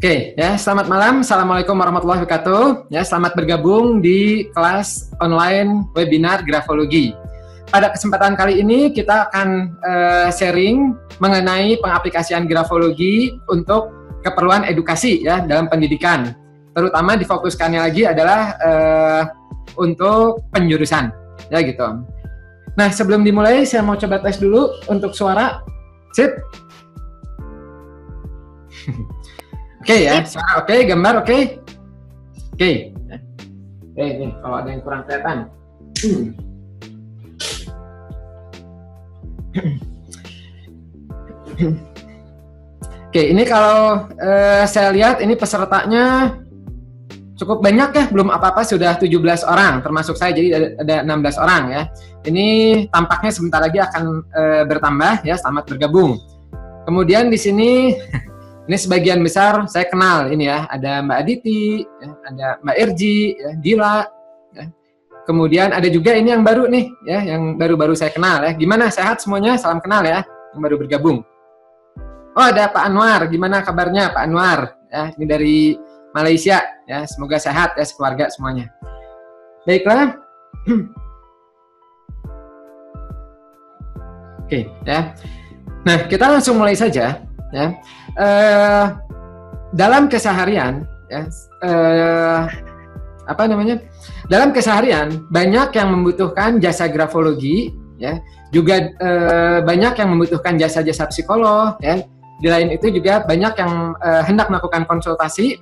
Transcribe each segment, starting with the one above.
Oke, ya, selamat malam. Assalamualaikum warahmatullahi wabarakatuh. Ya, selamat bergabung di kelas online webinar grafologi. Pada kesempatan kali ini kita akan sharing mengenai pengaplikasian grafologi untuk keperluan edukasi ya dalam pendidikan. Terutama difokuskannya lagi adalah untuk penjurusan, ya gitu. Nah, sebelum dimulai saya mau coba tes dulu untuk suara. Sip. Oke ya, suara oke, gambar oke. Oke. Oke, nih kalau ada yang kurang kelihatan. Oke, ini kalau saya lihat ini pesertanya cukup banyak ya, belum apa-apa sudah 17 orang, termasuk saya, jadi ada 16 orang ya. Ini tampaknya sebentar lagi akan bertambah ya, selamat bergabung. Kemudian di sini ini sebagian besar saya kenal ini ya, ada Mbak Aditi, ya, ada Mbak Erji, ya, Dila, ya. Kemudian ada juga ini yang baru nih, ya, yang baru-baru saya kenal ya. Gimana, sehat semuanya? Salam kenal ya, yang baru bergabung. Oh, ada Pak Anwar, gimana kabarnya Pak Anwar? Ya, ini dari Malaysia, ya, semoga sehat ya sekeluarga semuanya. Baiklah. Oke, ya. Nah, kita langsung mulai saja. Ya, dalam keseharian, ya, dalam keseharian banyak yang membutuhkan jasa grafologi, ya, juga banyak yang membutuhkan jasa-jasa psikolog, ya. Di lain itu juga banyak yang hendak melakukan konsultasi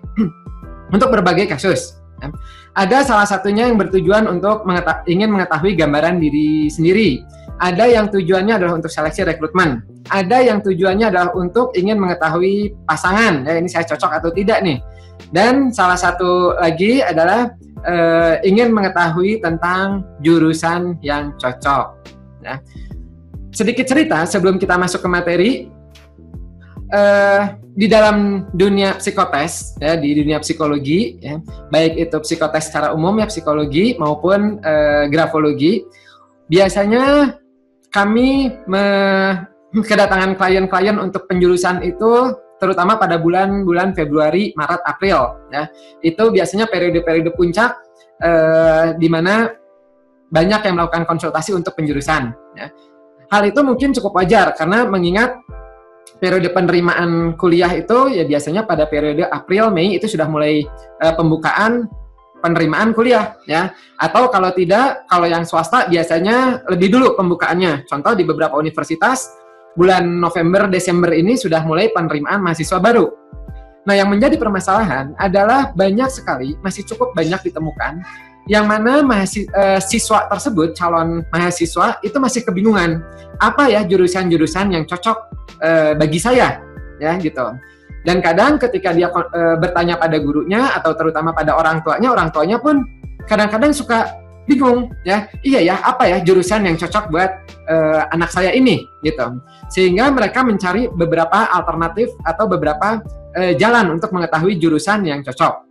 untuk berbagai kasus. Ya. Ada salah satunya yang bertujuan untuk ingin mengetahui gambaran diri sendiri. Ada yang tujuannya adalah untuk seleksi rekrutmen. Ada yang tujuannya adalah untuk ingin mengetahui pasangan, ya, ini saya cocok atau tidak nih. Dan salah satu lagi adalah ingin mengetahui tentang jurusan yang cocok. Ya. Sedikit cerita sebelum kita masuk ke materi. Di dalam dunia psikotes, ya, di dunia psikologi, ya, baik itu psikotes secara umum ya, psikologi maupun grafologi, biasanya kami kedatangan klien-klien untuk penjurusan itu terutama pada bulan-bulan Februari, Maret, April. Ya. Itu biasanya periode-periode puncak di mana banyak yang melakukan konsultasi untuk penjurusan. Ya. Hal itu mungkin cukup wajar karena mengingat periode penerimaan kuliah itu ya biasanya pada periode April, Mei itu sudah mulai pembukaan penerimaan kuliah ya, atau kalau tidak, kalau yang swasta biasanya lebih dulu pembukaannya. Contoh di beberapa universitas bulan November, Desember ini sudah mulai penerimaan mahasiswa baru. Nah, yang menjadi permasalahan adalah banyak sekali, masih cukup banyak ditemukan yang mana siswa tersebut, calon mahasiswa itu masih kebingungan apa ya jurusan-jurusan yang cocok bagi saya ya gitu. Dan kadang ketika dia bertanya pada gurunya atau terutama pada orang tuanya pun kadang-kadang suka bingung ya, iya ya, apa ya jurusan yang cocok buat anak saya ini gitu. Sehingga mereka mencari beberapa alternatif atau beberapa jalan untuk mengetahui jurusan yang cocok.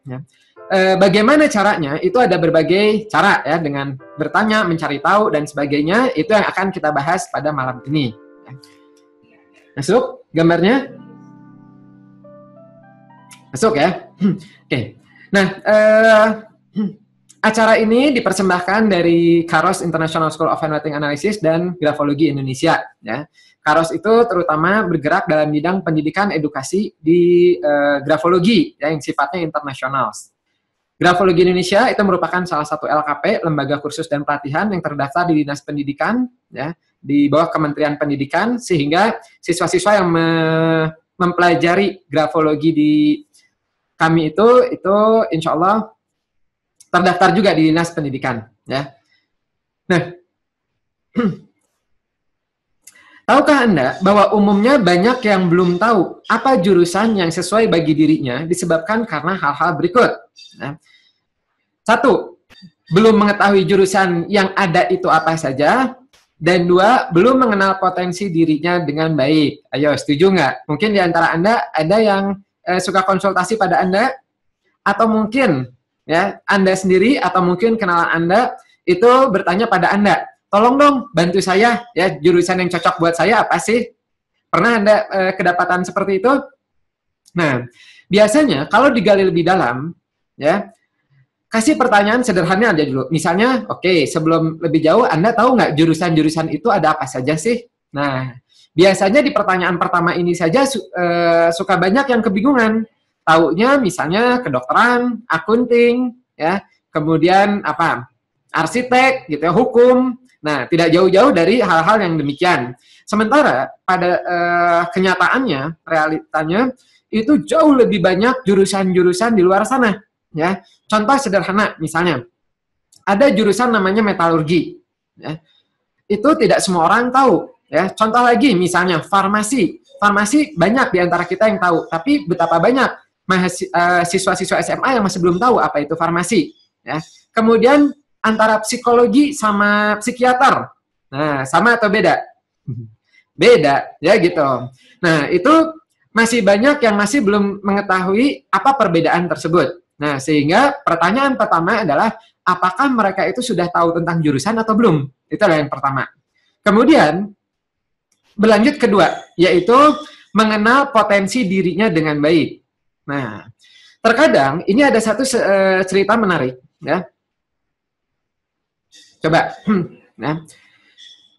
Ya. Bagaimana caranya? Itu ada berbagai cara ya, dengan bertanya, mencari tahu dan sebagainya. Itu yang akan kita bahas pada malam ini. Masuk gambarnya? Masuk ya? Oke. Nah, acara ini dipersembahkan dari Kairos International School of Handwriting Analysis dan Grafologi Indonesia. Ya. Kairos itu terutama bergerak dalam bidang pendidikan edukasi di grafologi, ya, yang sifatnya internasional. Grafologi Indonesia itu merupakan salah satu LKP, Lembaga Kursus dan Pelatihan, yang terdaftar di Dinas Pendidikan, ya, di bawah Kementerian Pendidikan, sehingga siswa-siswa yang mempelajari grafologi di kami itu insya Allah terdaftar juga di Dinas Pendidikan. Ya. Nah, tahukah Anda bahwa umumnya banyak yang belum tahu apa jurusan yang sesuai bagi dirinya disebabkan karena hal-hal berikut. Nah, 1, belum mengetahui jurusan yang ada itu apa saja. Dan 2, belum mengenal potensi dirinya dengan baik. Ayo, setuju nggak? Mungkin di antara Anda ada yang suka konsultasi pada Anda, atau mungkin ya Anda sendiri atau mungkin kenalan Anda itu bertanya pada Anda, tolong dong bantu saya ya, jurusan yang cocok buat saya apa sih? Pernah Anda kedapatan seperti itu? Nah, biasanya kalau digali lebih dalam, ya, kasih pertanyaan sederhana aja dulu. Misalnya, oke, sebelum lebih jauh, Anda tahu nggak jurusan-jurusan itu ada apa saja sih? Nah, biasanya di pertanyaan pertama ini saja suka banyak yang kebingungan. Taunya misalnya kedokteran, akunting, ya, kemudian apa? Arsitek, gitu ya, hukum. Nah, tidak jauh-jauh dari hal-hal yang demikian. Sementara pada kenyataannya, realitanya itu jauh lebih banyak jurusan-jurusan di luar sana, ya. Contoh sederhana, misalnya ada jurusan namanya metalurgi, ya. Itu tidak semua orang tahu, ya. Contoh lagi, misalnya farmasi. Farmasi banyak di antara kita yang tahu, tapi betapa banyak siswa-siswa SMA yang masih belum tahu apa itu farmasi, ya. Kemudian antara psikologi sama psikiater, nah sama atau beda? Beda, ya gitu. Nah itu masih banyak yang masih belum mengetahui apa perbedaan tersebut. Nah, sehingga pertanyaan pertama adalah apakah mereka itu sudah tahu tentang jurusan atau belum? Itu adalah yang pertama. Kemudian, berlanjut kedua, yaitu mengenal potensi dirinya dengan baik. Nah, terkadang ini ada satu cerita menarik, ya. Coba, nah.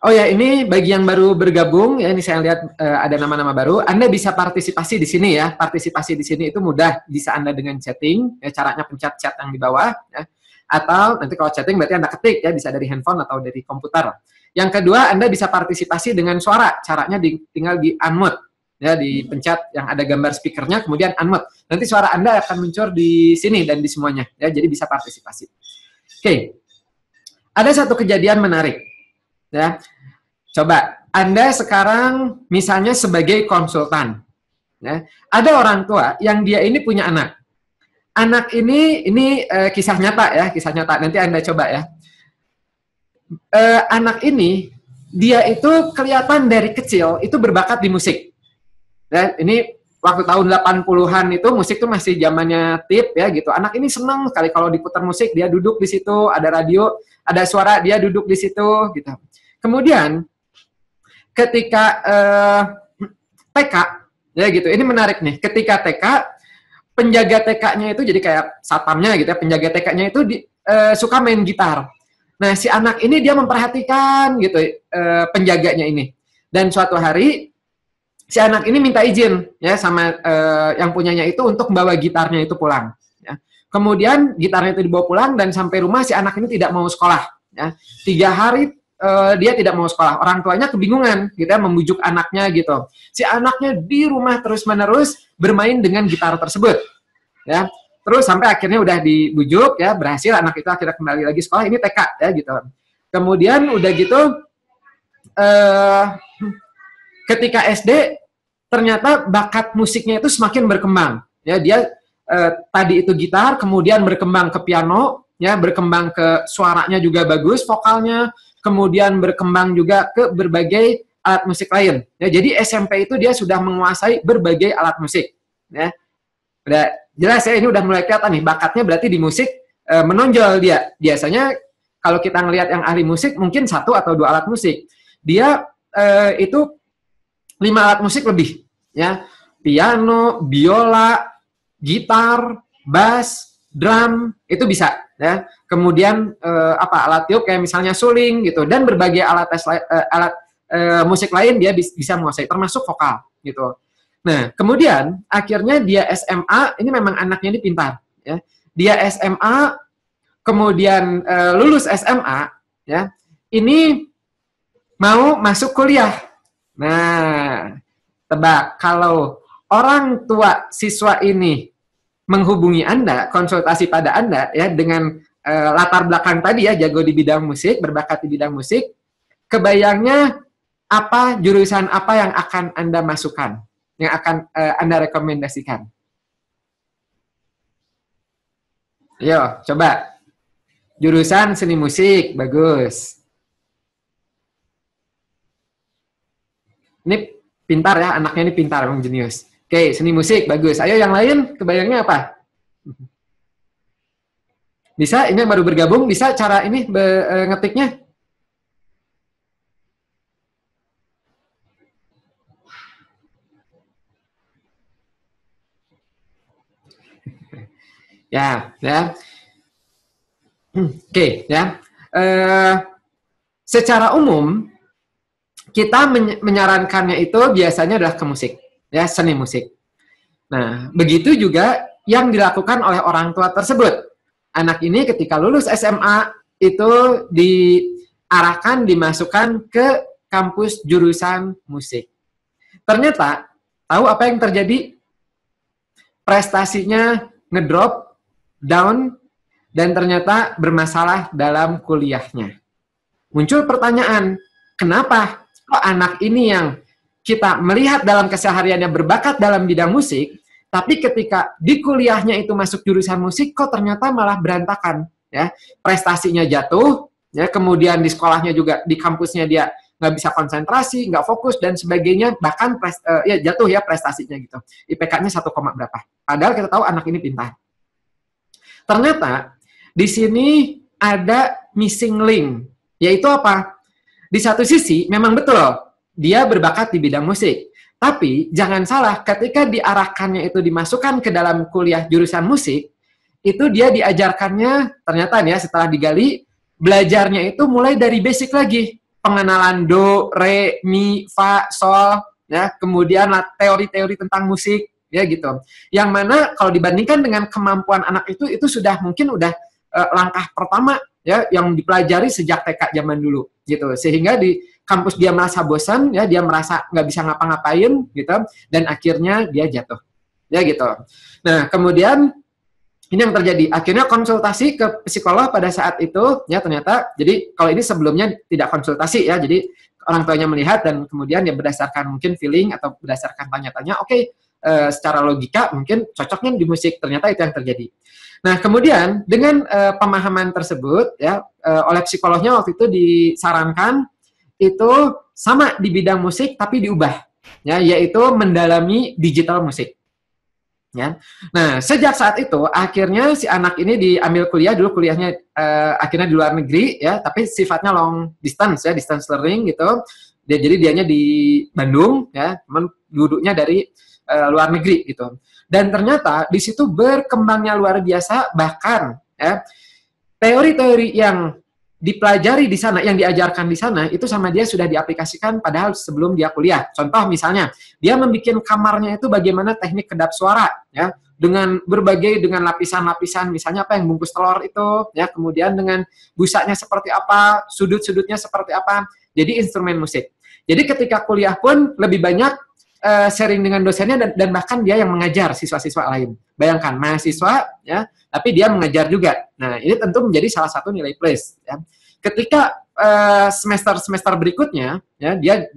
Oh ya, ini bagi yang baru bergabung ya, ini saya lihat ada nama-nama baru. Anda bisa partisipasi di sini ya. Partisipasi di sini itu mudah, bisa Anda dengan chatting, ya, caranya pencet chat yang di bawah ya. Atau nanti kalau chatting berarti Anda ketik ya, bisa dari handphone atau dari komputer. Yang kedua, Anda bisa partisipasi dengan suara. Caranya tinggal di unmute ya, dipencet yang ada gambar speakernya, kemudian unmute. Nanti suara Anda akan muncul di sini dan di semuanya ya, jadi bisa partisipasi. Oke. Ada satu kejadian menarik ya. Coba, Anda sekarang misalnya sebagai konsultan. Ya, ada orang tua yang dia ini punya anak. Anak ini kisah nyata ya, kisah nyata. Nanti Anda coba ya. Anak ini, dia itu kelihatan dari kecil, itu berbakat di musik. Ya, ini waktu tahun 80-an itu, musik tuh masih zamannya tip ya gitu. Anak ini senang sekali kalau diputar musik, dia duduk di situ, ada radio, ada suara, dia duduk di situ gitu. Kemudian, ketika TK, ya gitu, ini menarik nih, ketika TK, penjaga TK-nya itu jadi kayak satpamnya gitu ya, penjaga TK-nya itu suka main gitar. Nah, si anak ini dia memperhatikan gitu penjaganya ini. Dan suatu hari, si anak ini minta izin ya sama yang punyanya itu untuk membawa gitarnya itu pulang. Ya. Kemudian gitarnya itu dibawa pulang dan sampai rumah si anak ini tidak mau sekolah. Ya. 3 hari dia tidak mau sekolah. Orang tuanya kebingungan, gitu ya, membujuk anaknya gitu. Si anaknya di rumah terus-menerus bermain dengan gitar tersebut, ya. Terus sampai akhirnya udah dibujuk, ya, berhasil anak itu akhirnya kembali lagi sekolah. Ini TK, ya gitu. Kemudian udah gitu, ketika SD ternyata bakat musiknya itu semakin berkembang. Ya, dia tadi itu gitar, kemudian berkembang ke piano, ya, berkembang ke suaranya juga bagus, vokalnya. Kemudian berkembang juga ke berbagai alat musik lain. Ya, jadi SMP itu dia sudah menguasai berbagai alat musik. Ya, udah jelas ya, ini udah mulai kelihatan nih bakatnya berarti di musik menonjol dia. Biasanya kalau kita ngelihat yang ahli musik mungkin 1 atau 2 alat musik. Dia itu 5 alat musik lebih. Ya, piano, biola, gitar, bass, drum itu bisa. Ya, kemudian alat tiup kayak misalnya suling gitu, dan berbagai alat musik lain dia bisa menguasai, termasuk vokal gitu. Nah, kemudian akhirnya dia SMA, ini memang anaknya ini pintar ya. Dia SMA, kemudian lulus SMA ya. Ini mau masuk kuliah. Nah, tebak kalau orang tua siswa ini menghubungi Anda, konsultasi pada Anda ya dengan latar belakang tadi ya, jago di bidang musik, berbakat di bidang musik, kebayangnya apa, jurusan apa yang akan Anda masukkan, yang akan Anda rekomendasikan? Ayo, coba. Jurusan seni musik, bagus. Ini pintar ya, anaknya ini pintar, emang jenius. Oke, seni musik, bagus. Ayo yang lain, kebayangnya apa? Bisa, ini yang baru bergabung, bisa cara ini ngetiknya? Ya, ya. Oke, ya. Secara umum kita menyarankannya itu biasanya adalah ke musik, ya, seni musik. Nah, begitu juga yang dilakukan oleh orang tua tersebut. Anak ini ketika lulus SMA itu diarahkan, dimasukkan ke kampus jurusan musik. Ternyata, tahu apa yang terjadi? Prestasinya ngedrop, down, dan ternyata bermasalah dalam kuliahnya. Muncul pertanyaan, kenapa kok anak ini yang kita melihat dalam kesehariannya berbakat dalam bidang musik, tapi ketika di kuliahnya itu masuk jurusan musik, kok ternyata malah berantakan, ya, prestasinya jatuh, ya, kemudian di sekolahnya juga, di kampusnya dia nggak bisa konsentrasi, nggak fokus dan sebagainya, bahkan ya jatuh ya prestasinya gitu, IPK-nya 1, berapa. Padahal kita tahu anak ini pintar. Ternyata di sini ada missing link, yaitu apa? Di satu sisi memang betul dia berbakat di bidang musik, tapi jangan salah, ketika diarahkannya itu dimasukkan ke dalam kuliah jurusan musik, itu dia diajarkannya ternyata ya setelah digali, belajarnya itu mulai dari basic lagi, pengenalan do, re, mi, fa, sol, ya, kemudian teori-teori tentang musik, ya gitu. Yang mana kalau dibandingkan dengan kemampuan anak itu sudah mungkin udah langkah pertama ya yang dipelajari sejak TK zaman dulu gitu, sehingga di kampus dia merasa bosan, ya, dia merasa nggak bisa ngapa-ngapain gitu, dan akhirnya dia jatuh, ya gitu. Nah kemudian ini yang terjadi, akhirnya konsultasi ke psikolog pada saat itu, ya ternyata, jadi kalau ini sebelumnya tidak konsultasi ya, jadi orang tuanya melihat dan kemudian ya berdasarkan mungkin feeling atau berdasarkan tanya-tanya, oke, secara logika mungkin cocoknya di musik, ternyata itu yang terjadi. Nah kemudian dengan pemahaman tersebut ya oleh psikolognya waktu itu disarankan itu sama di bidang musik tapi diubah, ya, yaitu mendalami digital musik. Ya. Nah, sejak saat itu akhirnya si anak ini diambil kuliah, dulu kuliahnya akhirnya di luar negeri ya, tapi sifatnya long distance ya, distance learning gitu. Jadi dianya di Bandung ya, teman duduknya dari luar negeri gitu. Dan ternyata di situ berkembangnya luar biasa, bahkan ya teori-teori yang dipelajari di sana, yang diajarkan di sana, itu sama dia sudah diaplikasikan padahal sebelum dia kuliah. Contoh misalnya, dia membuat kamarnya itu bagaimana teknik kedap suara, ya, dengan berbagai, dengan lapisan-lapisan, misalnya apa yang bungkus telur itu, ya, kemudian dengan busanya seperti apa, sudut-sudutnya seperti apa, jadi instrumen musik. Jadi ketika kuliah pun lebih banyak sharing dengan dosennya dan bahkan dia yang mengajar siswa-siswa lain. Bayangkan, mahasiswa, ya, tapi dia mengajar juga. Nah, ini tentu menjadi salah satu nilai plus. Ya. Ketika semester berikutnya, ya, dia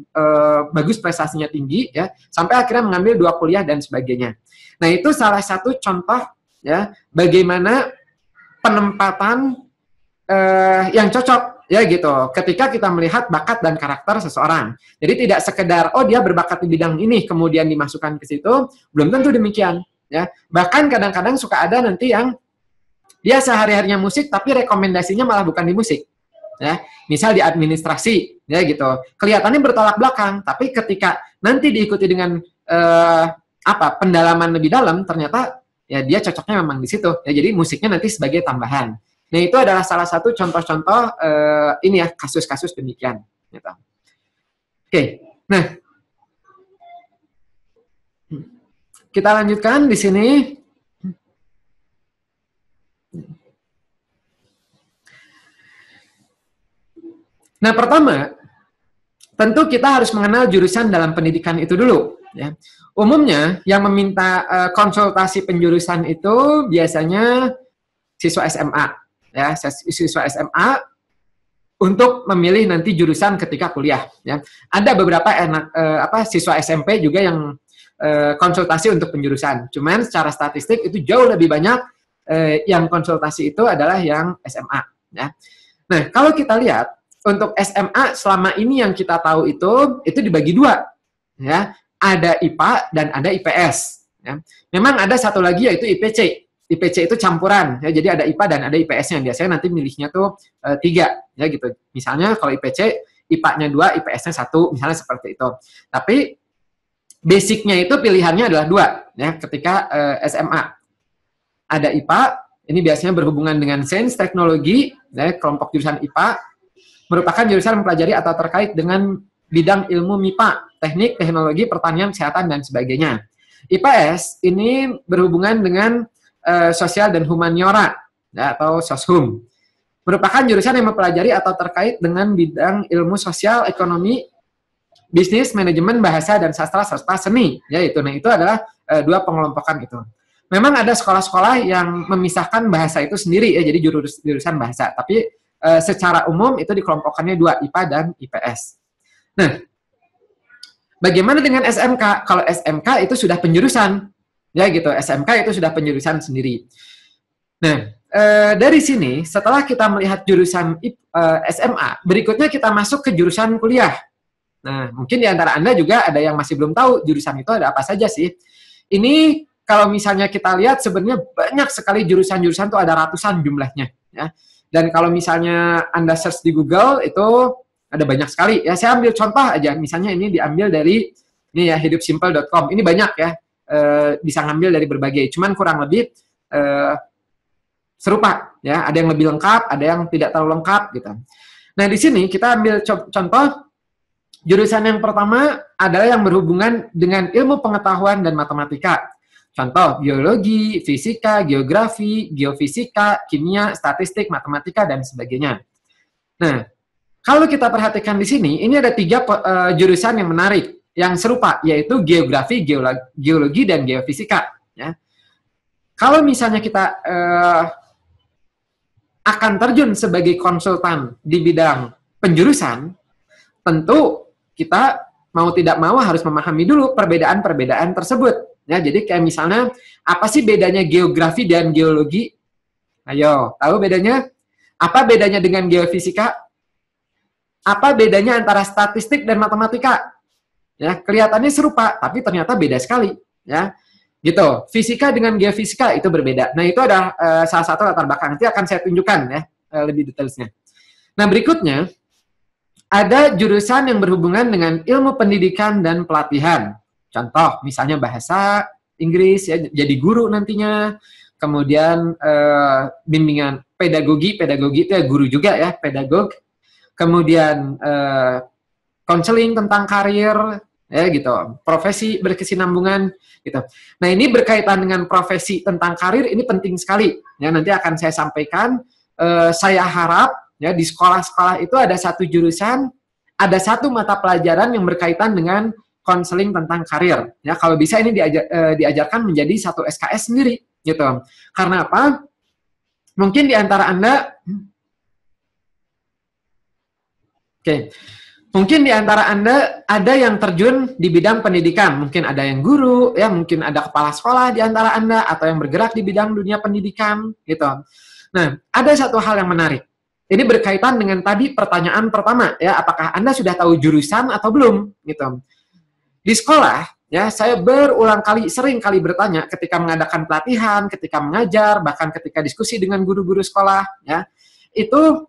bagus prestasinya tinggi, ya, sampai akhirnya mengambil 2 kuliah dan sebagainya. Nah, itu salah satu contoh, ya, bagaimana penempatan yang cocok. Ya gitu, ketika kita melihat bakat dan karakter seseorang. Jadi tidak sekedar, oh dia berbakat di bidang ini, kemudian dimasukkan ke situ, belum tentu demikian. Ya. Bahkan kadang-kadang suka ada nanti yang dia sehari-harinya musik, tapi rekomendasinya malah bukan di musik. Ya. Misal di administrasi, ya gitu. Kelihatannya bertolak belakang, tapi ketika nanti diikuti dengan pendalaman lebih dalam, ternyata ya dia cocoknya memang di situ. Ya, jadi musiknya nanti sebagai tambahan. Nah, itu adalah salah satu contoh-contoh ini ya, kasus-kasus demikian. Gitu. Oke, nah kita lanjutkan di sini. Nah, pertama, tentu kita harus mengenal jurusan dalam pendidikan itu dulu. Ya. Umumnya yang meminta konsultasi penjurusan itu biasanya siswa SMA. Ya, siswa SMA untuk memilih nanti jurusan ketika kuliah. Ya. Ada beberapa siswa SMP juga yang konsultasi untuk penjurusan. Cuman secara statistik itu jauh lebih banyak yang konsultasi itu adalah yang SMA. Ya. Nah, kalau kita lihat untuk SMA selama ini yang kita tahu itu dibagi 2. Ya. Ada IPA dan ada IPS. Ya. Memang ada satu lagi yaitu IPC. IPC itu campuran, ya, jadi ada IPA dan ada IPS-nya. Biasanya nanti milihnya tuh 3, ya gitu. Misalnya kalau IPC, IPA-nya 2, IPS-nya 1, misalnya seperti itu. Tapi basic-nya itu pilihannya adalah 2, ya, ketika SMA. ada IPA, ini biasanya berhubungan dengan sains teknologi, ya, kelompok jurusan IPA, merupakan jurusan mempelajari atau terkait dengan bidang ilmu MIPA, teknik, teknologi, pertanian, kesehatan, dan sebagainya. IPS ini berhubungan dengan sosial dan humaniora, ya, atau soshum. Merupakan jurusan yang mempelajari atau terkait dengan bidang ilmu sosial, ekonomi, bisnis, manajemen, bahasa, dan sastra, serta seni. Ya, itu. Nah, itu adalah dua pengelompokan itu. Memang ada sekolah-sekolah yang memisahkan bahasa itu sendiri, ya, jadi jurusan bahasa. Tapi secara umum itu dikelompokkannya dua, IPA dan IPS. Nah, bagaimana dengan SMK? Kalau SMK itu sudah penjurusan, ya gitu. SMK itu sudah penjurusan sendiri. Nah, dari sini setelah kita melihat jurusan SMA, berikutnya kita masuk ke jurusan kuliah. Nah, mungkin di antara Anda juga ada yang masih belum tahu jurusan itu ada apa saja sih. Ini kalau misalnya kita lihat sebenarnya banyak sekali jurusan-jurusan itu ada ratusan jumlahnya, ya. Dan kalau misalnya Anda search di Google itu ada banyak sekali. Ya, saya ambil contoh aja. Misalnya ini diambil dari ini ya hidupsimple.com. Ini banyak ya. Bisa ngambil dari berbagai. Cuman kurang lebih serupa ya. Ada yang lebih lengkap, ada yang tidak terlalu lengkap gitu. Nah, di sini kita ambil contoh jurusan yang pertama adalah yang berhubungan dengan ilmu pengetahuan dan matematika. Contoh, biologi, fisika, geografi, geofisika, kimia, statistik, matematika, dan sebagainya. Nah, kalau kita perhatikan di sini, ini ada 3 jurusan yang menarik, yang serupa, yaitu geografi, geologi, dan geofisika. Ya. Kalau misalnya kita akan terjun sebagai konsultan di bidang penjurusan, tentu kita mau tidak mau harus memahami dulu perbedaan-perbedaan tersebut. Ya, jadi kayak misalnya, apa sih bedanya geografi dan geologi? Ayo, tahu bedanya? Apa bedanya dengan geofisika? Apa bedanya antara statistik dan matematika? Ya, kelihatannya serupa, tapi ternyata beda sekali. Ya, gitu. Fisika dengan geofisika itu berbeda. Nah, itu ada salah satu latar belakang. Nanti akan saya tunjukkan ya lebih detailnya. Nah, berikutnya ada jurusan yang berhubungan dengan ilmu pendidikan dan pelatihan. Contoh, misalnya bahasa Inggris, ya, jadi guru nantinya. Kemudian bimbingan pedagogi itu ya guru juga ya, pedagog. Kemudian konseling tentang karir, ya gitu. Profesi berkesinambungan, gitu. Nah, ini berkaitan dengan profesi tentang karir, ini penting sekali. Ya, nanti akan saya sampaikan. Saya harap ya di sekolah-sekolah itu ada satu jurusan, ada satu mata pelajaran yang berkaitan dengan konseling tentang karir. Ya, kalau bisa ini diajarkan menjadi satu SKS sendiri, gitu. Karena apa? Mungkin di antara Anda, mungkin di antara Anda ada yang terjun di bidang pendidikan. Mungkin ada yang guru, ya, mungkin ada kepala sekolah di antara Anda, atau yang bergerak di bidang dunia pendidikan, gitu. Nah, ada satu hal yang menarik. Ini berkaitan dengan tadi pertanyaan pertama, ya, apakah Anda sudah tahu jurusan atau belum, gitu. Di sekolah, ya, saya berulang kali, sering kali bertanya ketika mengadakan pelatihan, ketika mengajar, bahkan ketika diskusi dengan guru-guru sekolah, ya, itu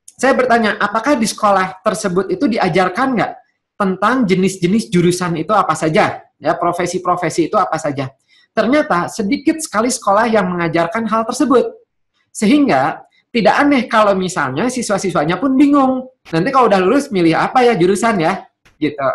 saya bertanya, apakah di sekolah tersebut itu diajarkan nggak tentang jenis-jenis jurusan itu apa saja, ya, profesi-profesi itu apa saja. Ternyata sedikit sekali sekolah yang mengajarkan hal tersebut, sehingga tidak aneh kalau misalnya siswa-siswanya pun bingung. Nanti kalau udah lulus milih apa ya jurusan ya, gitu.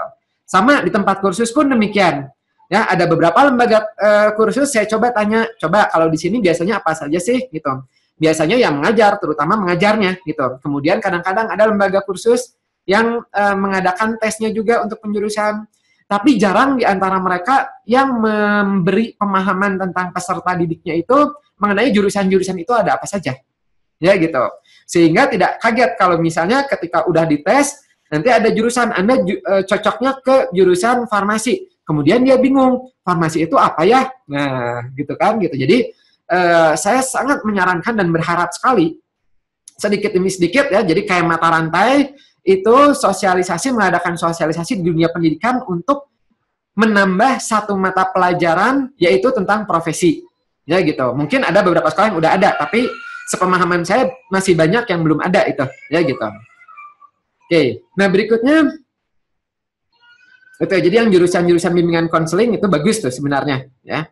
Sama di tempat kursus pun demikian. Ya, ada beberapa lembaga kursus saya coba tanya, coba kalau di sini biasanya apa saja sih, gitu. Biasanya yang mengajar, terutama mengajarnya, gitu. Kemudian kadang-kadang ada lembaga kursus yang mengadakan tesnya juga untuk penjurusan. Tapi jarang di antara mereka yang memberi pemahaman tentang peserta didiknya itu mengenai jurusan-jurusan itu ada apa saja. Ya, gitu. Sehingga tidak kaget kalau misalnya ketika udah dites, nanti ada jurusan, Anda cocoknya ke jurusan farmasi. Kemudian dia bingung, farmasi itu apa ya? Nah, gitu kan, gitu. Jadi, saya sangat menyarankan dan berharap sekali, sedikit demi sedikit ya, jadi kayak mata rantai, itu mengadakan sosialisasi di dunia pendidikan untuk menambah satu mata pelajaran, yaitu tentang profesi. Ya, gitu. Mungkin ada beberapa sekolah yang udah ada, tapi sepemahaman saya masih banyak yang belum ada itu. Ya, gitu. Oke, nah berikutnya itu jadi yang jurusan-jurusan bimbingan konseling itu bagus tuh sebenarnya, ya.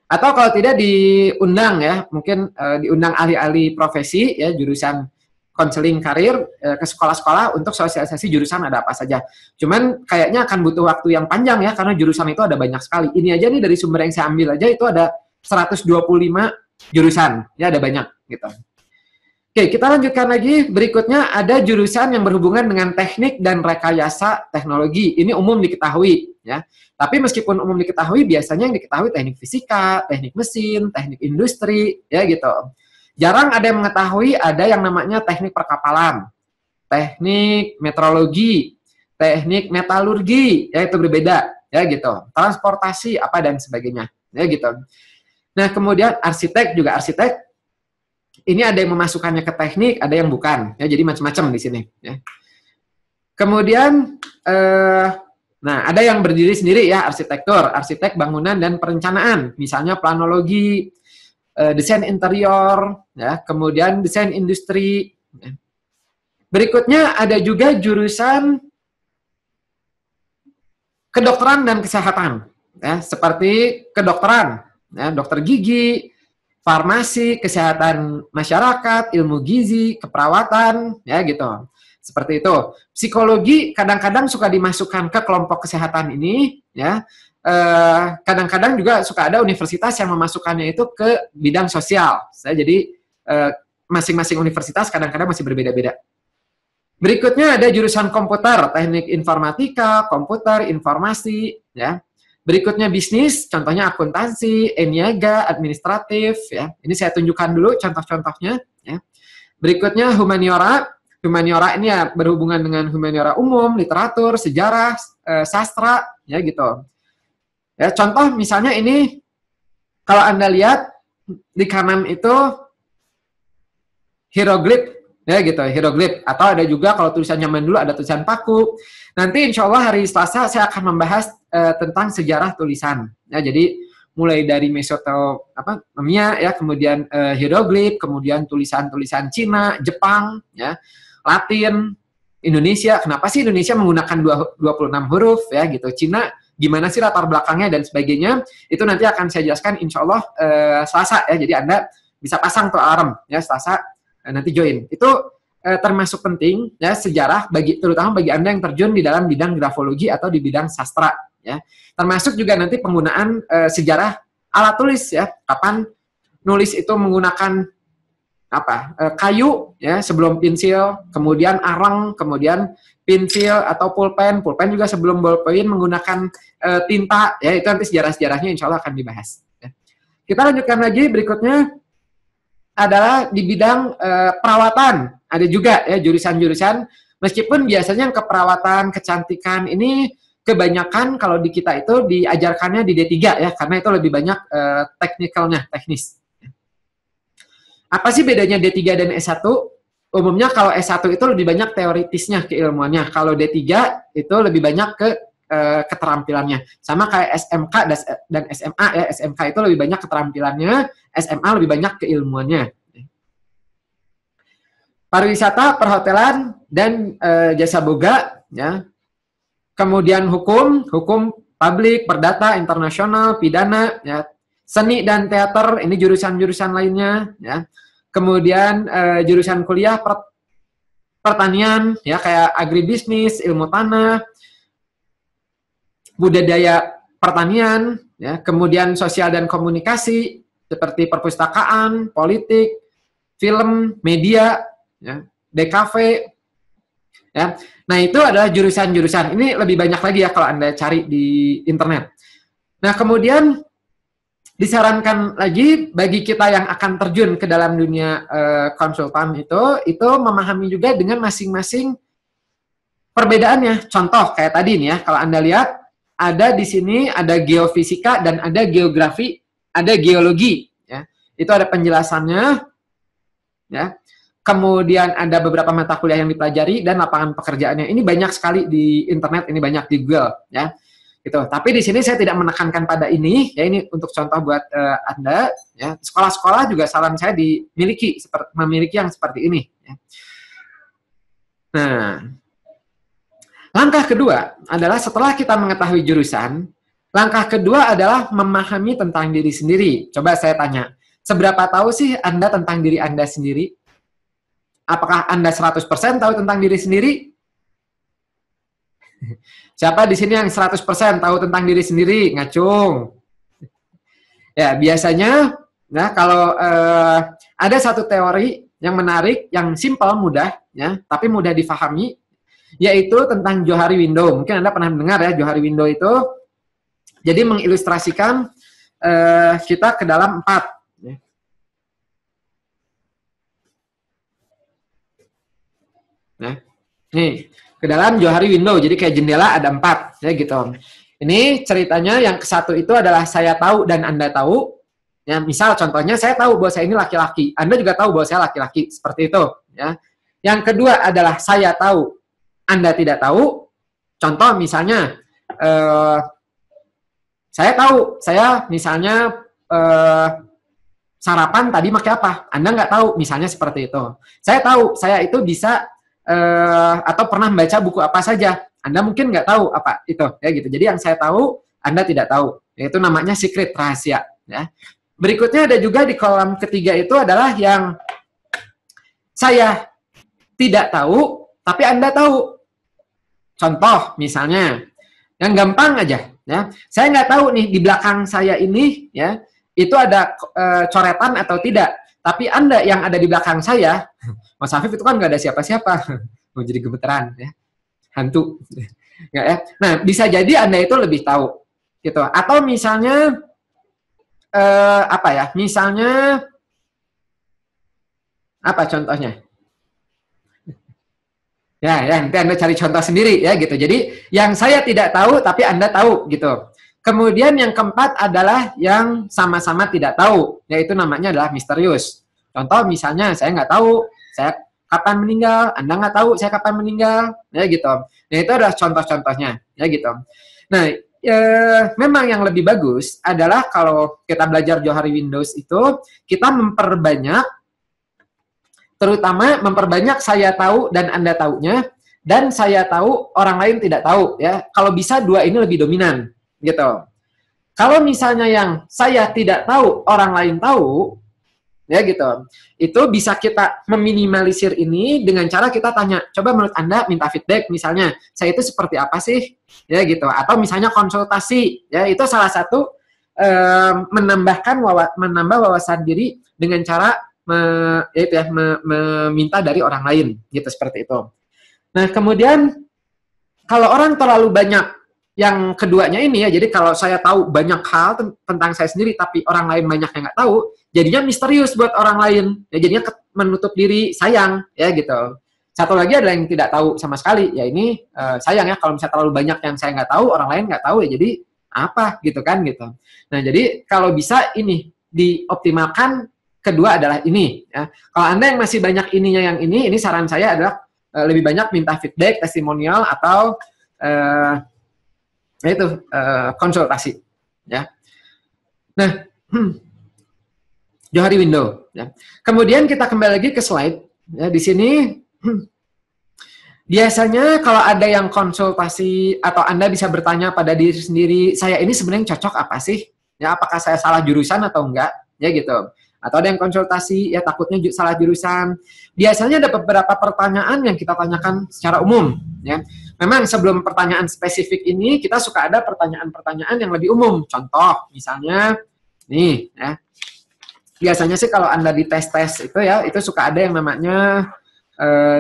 Atau kalau tidak diundang ya, mungkin diundang ahli-ahli profesi ya jurusan konseling karir ke sekolah-sekolah untuk sosialisasi jurusan ada apa saja. Cuman kayaknya akan butuh waktu yang panjang ya karena jurusan itu ada banyak sekali. Ini aja nih dari sumber yang saya ambil aja itu ada 125 jurusan. Ya ada banyak gitu. Oke, kita lanjutkan lagi. Berikutnya ada jurusan yang berhubungan dengan teknik dan rekayasa teknologi. Ini umum diketahui ya. Tapi meskipun umum diketahui, biasanya yang diketahui teknik fisika, teknik mesin, teknik industri, ya gitu. Jarang ada yang mengetahui ada yang namanya teknik perkapalan, teknik meteorologi, teknik metalurgi, ya itu berbeda, ya gitu. Transportasi apa dan sebagainya, ya gitu. Nah, kemudian arsitek juga arsitek. Ini ada yang memasukkannya ke teknik, ada yang bukan, ya jadi macam-macam di sini. Ya. Kemudian, nah ada yang berdiri sendiri ya arsitektur, arsitek bangunan dan perencanaan, misalnya planologi, desain interior, ya, kemudian desain industri. Ya. Berikutnya ada juga jurusan kedokteran dan kesehatan, ya, seperti kedokteran, ya, dokter gigi, farmasi, kesehatan masyarakat, ilmu gizi, keperawatan, ya gitu. Seperti itu. Psikologi kadang-kadang suka dimasukkan ke kelompok kesehatan ini, ya. Kadang-kadang juga suka ada universitas yang memasukkannya itu ke bidang sosial. Jadi masing-masing universitas kadang-kadang masih berbeda-beda. Berikutnya ada jurusan komputer, teknik informatika, komputer, informasi, ya. Berikutnya bisnis, contohnya akuntansi, niaga, administratif, ya. Ini saya tunjukkan dulu contoh-contohnya, ya. Berikutnya humaniora. Humaniora ini ya berhubungan dengan humaniora umum, literatur, sejarah, sastra, ya gitu. Ya, contoh misalnya ini kalau Anda lihat di kanan itu hieroglif, ya gitu, hieroglif. Atau ada juga kalau tulisan zaman dulu ada tulisan paku. Nanti insya Allah hari Selasa saya akan membahas tentang sejarah tulisan. Ya, jadi mulai dari Mesopotamia, ya, kemudian hieroglif, kemudian tulisan-tulisan Cina, Jepang, ya, Latin, Indonesia. Kenapa sih Indonesia menggunakan 26 huruf, ya gitu. Cina gimana sih latar belakangnya dan sebagainya. Itu nanti akan saya jelaskan insya Allah Selasa, ya. Jadi Anda bisa pasang tuh alarm, ya, Selasa nanti join. Itu termasuk penting, ya, sejarah terutama bagi Anda yang terjun di dalam bidang grafologi atau di bidang sastra, ya. Termasuk juga nanti penggunaan sejarah alat tulis, ya. Kapan nulis itu menggunakan kayu, ya, sebelum pensil, kemudian arang, kemudian pensil atau pulpen juga sebelum bolpen menggunakan tinta, ya. Itu nanti sejarah-sejarahnya insya Allah akan dibahas, ya. Kita lanjutkan lagi. Berikutnya adalah di bidang perawatan. Ada juga ya jurusan-jurusan, meskipun biasanya yang keperawatan, kecantikan ini kebanyakan kalau di kita itu diajarkannya di D3, ya, karena itu lebih banyak teknikalnya, teknis. Apa sih bedanya D3 dan S1? Umumnya kalau S1 itu lebih banyak teoritisnya, keilmuannya. Kalau D3 itu lebih banyak ke keterampilannya. Sama kayak SMK dan SMA, ya. SMK itu lebih banyak keterampilannya, SMA lebih banyak keilmuannya. Pariwisata, perhotelan, dan jasa boga, ya. Kemudian hukum publik, perdata, internasional, pidana, ya. Seni dan teater, ini jurusan-jurusan lainnya, ya. Kemudian jurusan kuliah pertanian, ya, kayak agribisnis, ilmu tanah, budidaya pertanian, ya. Kemudian sosial dan komunikasi seperti perpustakaan, politik, film, media, ya, DKV, ya. Nah, itu adalah jurusan-jurusan. Ini lebih banyak lagi ya kalau Anda cari di internet. Nah, kemudian disarankan lagi bagi kita yang akan terjun ke dalam dunia konsultan itu memahami juga dengan masing-masing perbedaannya. Contoh kayak tadi nih ya, kalau Anda lihat ada di sini ada geofisika dan ada geografi, ada geologi, ya. Itu ada penjelasannya, ya. Kemudian ada beberapa mata kuliah yang dipelajari dan lapangan pekerjaannya. Ini banyak sekali di internet, ini banyak di Google, ya. Gitu. Tapi di sini saya tidak menekankan pada ini, ya, ini untuk contoh buat Anda, ya. Sekolah-sekolah juga saran saya memiliki yang seperti ini, ya. Nah, langkah kedua adalah setelah kita mengetahui jurusan, Langkah kedua adalah memahami tentang diri sendiri. Coba saya tanya, seberapa tahu sih Anda tentang diri Anda sendiri? Apakah Anda 100% tahu tentang diri sendiri? Siapa di sini yang 100% tahu tentang diri sendiri? Ngacung. Ya, biasanya nah kalau ada satu teori yang menarik, yang simpel, mudah, ya, tapi mudah difahami, yaitu tentang Johari Window. Mungkin Anda pernah mendengar ya, Johari Window itu jadi mengilustrasikan kita ke dalam 4. Ya. Nah, nih, ke dalam Johari Window, jadi kayak jendela ada 4, ya gitu. Ini ceritanya yang ke satu itu adalah saya tahu dan Anda tahu. Ya, misal contohnya saya tahu bahwa saya ini laki-laki, Anda juga tahu bahwa saya laki-laki, seperti itu. Ya. Yang kedua adalah saya tahu, Anda tidak tahu. Contoh misalnya, saya tahu, saya misalnya sarapan tadi pakai apa, Anda nggak tahu, misalnya seperti itu. Saya tahu, saya itu bisa atau pernah membaca buku apa saja, Anda mungkin nggak tahu apa itu, ya gitu. Jadi yang saya tahu, Anda tidak tahu, yaitu namanya secret, rahasia. Ya. Berikutnya ada juga di kolom ketiga itu adalah yang saya tidak tahu, tapi Anda tahu. Contoh misalnya, yang gampang aja, ya. Saya nggak tahu nih di belakang saya ini, ya, itu ada coretan atau tidak. Tapi Anda yang ada di belakang saya, Mas Afif itu kan nggak ada siapa-siapa, mau jadi gemeteran, ya, hantu. Nggak, ya. Nah, bisa jadi Anda itu lebih tahu, gitu. Atau misalnya apa ya? Misalnya apa contohnya? Ya, nanti Anda cari contoh sendiri ya gitu. Jadi yang saya tidak tahu tapi Anda tahu gitu. Kemudian yang keempat adalah yang sama-sama tidak tahu, yaitu namanya adalah misterius. Contoh misalnya saya nggak tahu saya kapan meninggal, Anda nggak tahu saya kapan meninggal, ya gitu. Nah itu adalah contoh-contohnya, ya gitu. Nah memang yang lebih bagus adalah kalau kita belajar Johari Windows itu kita memperbanyak, terutama memperbanyak saya tahu dan Anda tahunya, dan saya tahu orang lain tidak tahu, ya. Kalau bisa 2 ini lebih dominan, gitu. Kalau misalnya yang saya tidak tahu orang lain tahu, ya gitu, itu bisa kita meminimalisir ini dengan cara kita tanya, coba menurut Anda, minta feedback misalnya, saya itu seperti apa sih, ya gitu. Atau misalnya konsultasi, ya itu salah satu menambah wawasan diri dengan cara meminta dari orang lain, gitu, seperti itu. Nah kemudian kalau orang terlalu banyak yang keduanya ini, ya, jadi kalau saya tahu banyak hal tentang saya sendiri tapi orang lain banyak yang nggak tahu, jadinya misterius buat orang lain, ya jadinya menutup diri, sayang, ya gitu. Satu lagi adalah yang tidak tahu sama sekali, ya ini sayang ya, kalau misalnya terlalu banyak yang saya nggak tahu, orang lain nggak tahu, ya jadi apa gitu kan gitu. Nah jadi kalau bisa ini dioptimalkan, kedua adalah ini, ya. Kalau Anda yang masih banyak ininya yang ini saran saya adalah lebih banyak minta feedback, testimonial, atau itu konsultasi, ya. Nah, Johari Window, ya. Kemudian kita kembali lagi ke slide, ya. Di sini biasanya kalau ada yang konsultasi atau Anda bisa bertanya pada diri sendiri, saya ini sebenarnya cocok apa sih? Ya, apakah saya salah jurusan atau enggak? Ya gitu. Atau ada yang konsultasi, ya takutnya salah jurusan. Biasanya ada beberapa pertanyaan yang kita tanyakan secara umum, ya. Memang sebelum pertanyaan spesifik ini, kita suka ada pertanyaan-pertanyaan yang lebih umum. Contoh, misalnya, nih, ya. Biasanya sih kalau Anda di tes-tes itu ya, itu suka ada yang namanya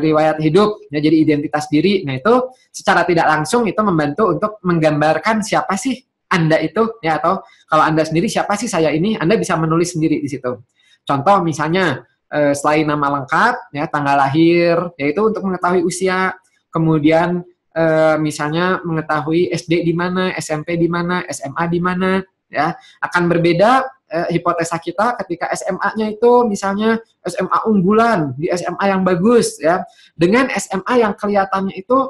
riwayat hidup, ya, jadi identitas diri. Nah itu secara tidak langsung itu membantu untuk menggambarkan siapa sih Anda itu, ya, atau kalau Anda sendiri siapa sih saya ini, Anda bisa menulis sendiri di situ. Contoh misalnya selain nama lengkap, ya, tanggal lahir, yaitu untuk mengetahui usia, kemudian misalnya mengetahui SD di mana, SMP di mana, SMA di mana, ya, akan berbeda hipotesa kita ketika SMA-nya itu misalnya SMA unggulan, di SMA yang bagus, ya, dengan SMA yang kelihatannya itu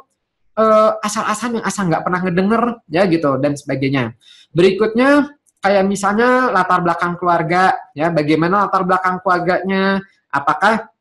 asal-asalan yang asal nggak pernah ngedenger, ya gitu, dan sebagainya. Berikutnya kayak misalnya latar belakang keluarga, ya, bagaimana latar belakang keluarganya, apakah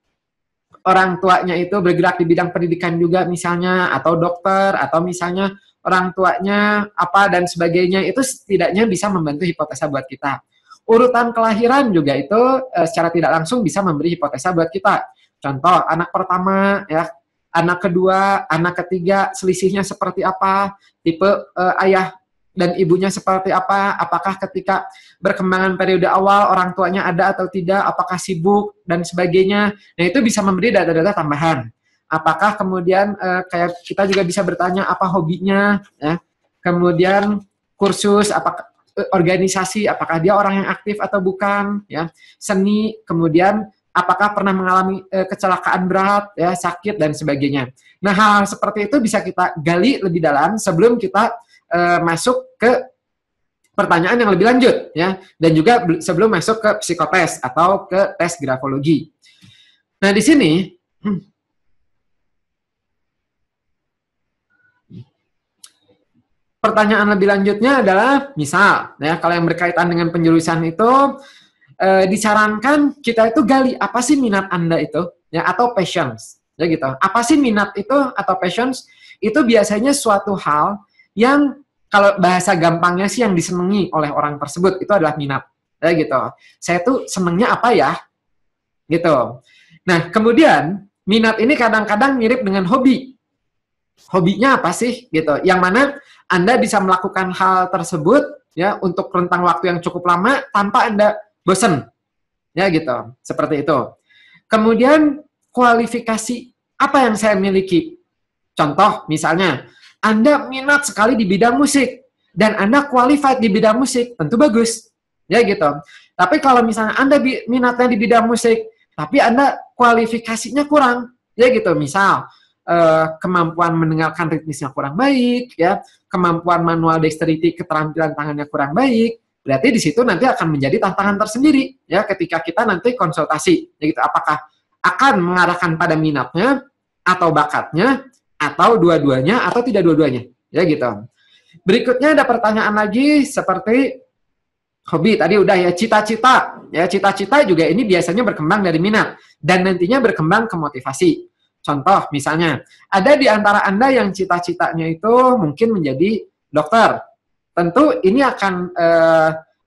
orang tuanya itu bergerak di bidang pendidikan juga misalnya, atau dokter, atau misalnya orang tuanya apa dan sebagainya, itu setidaknya bisa membantu hipotesa buat kita. Urutan kelahiran juga itu secara tidak langsung bisa memberi hipotesa buat kita. Contoh, anak pertama, ya, anak kedua, anak ketiga, selisihnya seperti apa, tipe ayah dan ibunya seperti apa, apakah ketika berkembangan periode awal orang tuanya ada atau tidak, apakah sibuk, dan sebagainya. Nah, itu bisa memberi data-data tambahan. Apakah kemudian kayak kita juga bisa bertanya apa hobinya, ya. Kemudian kursus, apakah organisasi, apakah dia orang yang aktif atau bukan, ya. Seni, kemudian apakah pernah mengalami kecelakaan berat, ya, sakit dan sebagainya. Nah, hal seperti itu bisa kita gali lebih dalam sebelum kita masuk ke pertanyaan yang lebih lanjut, ya, dan juga sebelum masuk ke psikotes atau ke tes grafologi. Nah, di sini pertanyaan lebih lanjutnya adalah, misal, ya, kalau yang berkaitan dengan penjurusan itu disarankan kita itu gali apa sih minat Anda itu, ya, atau passions, ya gitu. Apa sih minat itu atau passions? Itu biasanya suatu hal yang kalau bahasa gampangnya sih yang disenangi oleh orang tersebut itu adalah minat, ya gitu. Saya tuh senengnya apa ya, gitu. Nah, kemudian minat ini kadang-kadang mirip dengan hobi. Hobinya apa sih, gitu? Yang mana Anda bisa melakukan hal tersebut, ya, untuk rentang waktu yang cukup lama tanpa Anda bosan, ya gitu. Seperti itu. Kemudian kualifikasi apa yang saya miliki? Contoh, misalnya, Anda minat sekali di bidang musik, dan Anda qualified di bidang musik, tentu bagus. Ya gitu. Tapi kalau misalnya Anda minatnya di bidang musik, tapi Anda kualifikasinya kurang, ya gitu. Misal, kemampuan mendengarkan ritmisnya kurang baik, ya, kemampuan manual dexterity, keterampilan tangannya kurang baik, berarti di situ nanti akan menjadi tantangan tersendiri, ya, ketika kita nanti konsultasi, ya gitu. Apakah akan mengarahkan pada minatnya, atau bakatnya, atau dua-duanya, atau tidak dua-duanya, ya gitu. Berikutnya ada pertanyaan lagi seperti hobi, tadi udah ya, cita-cita. Ya, cita-cita juga ini biasanya berkembang dari minat, dan nantinya berkembang ke motivasi. Contoh, misalnya, ada di antara Anda yang cita-citanya itu mungkin menjadi dokter. Tentu ini akan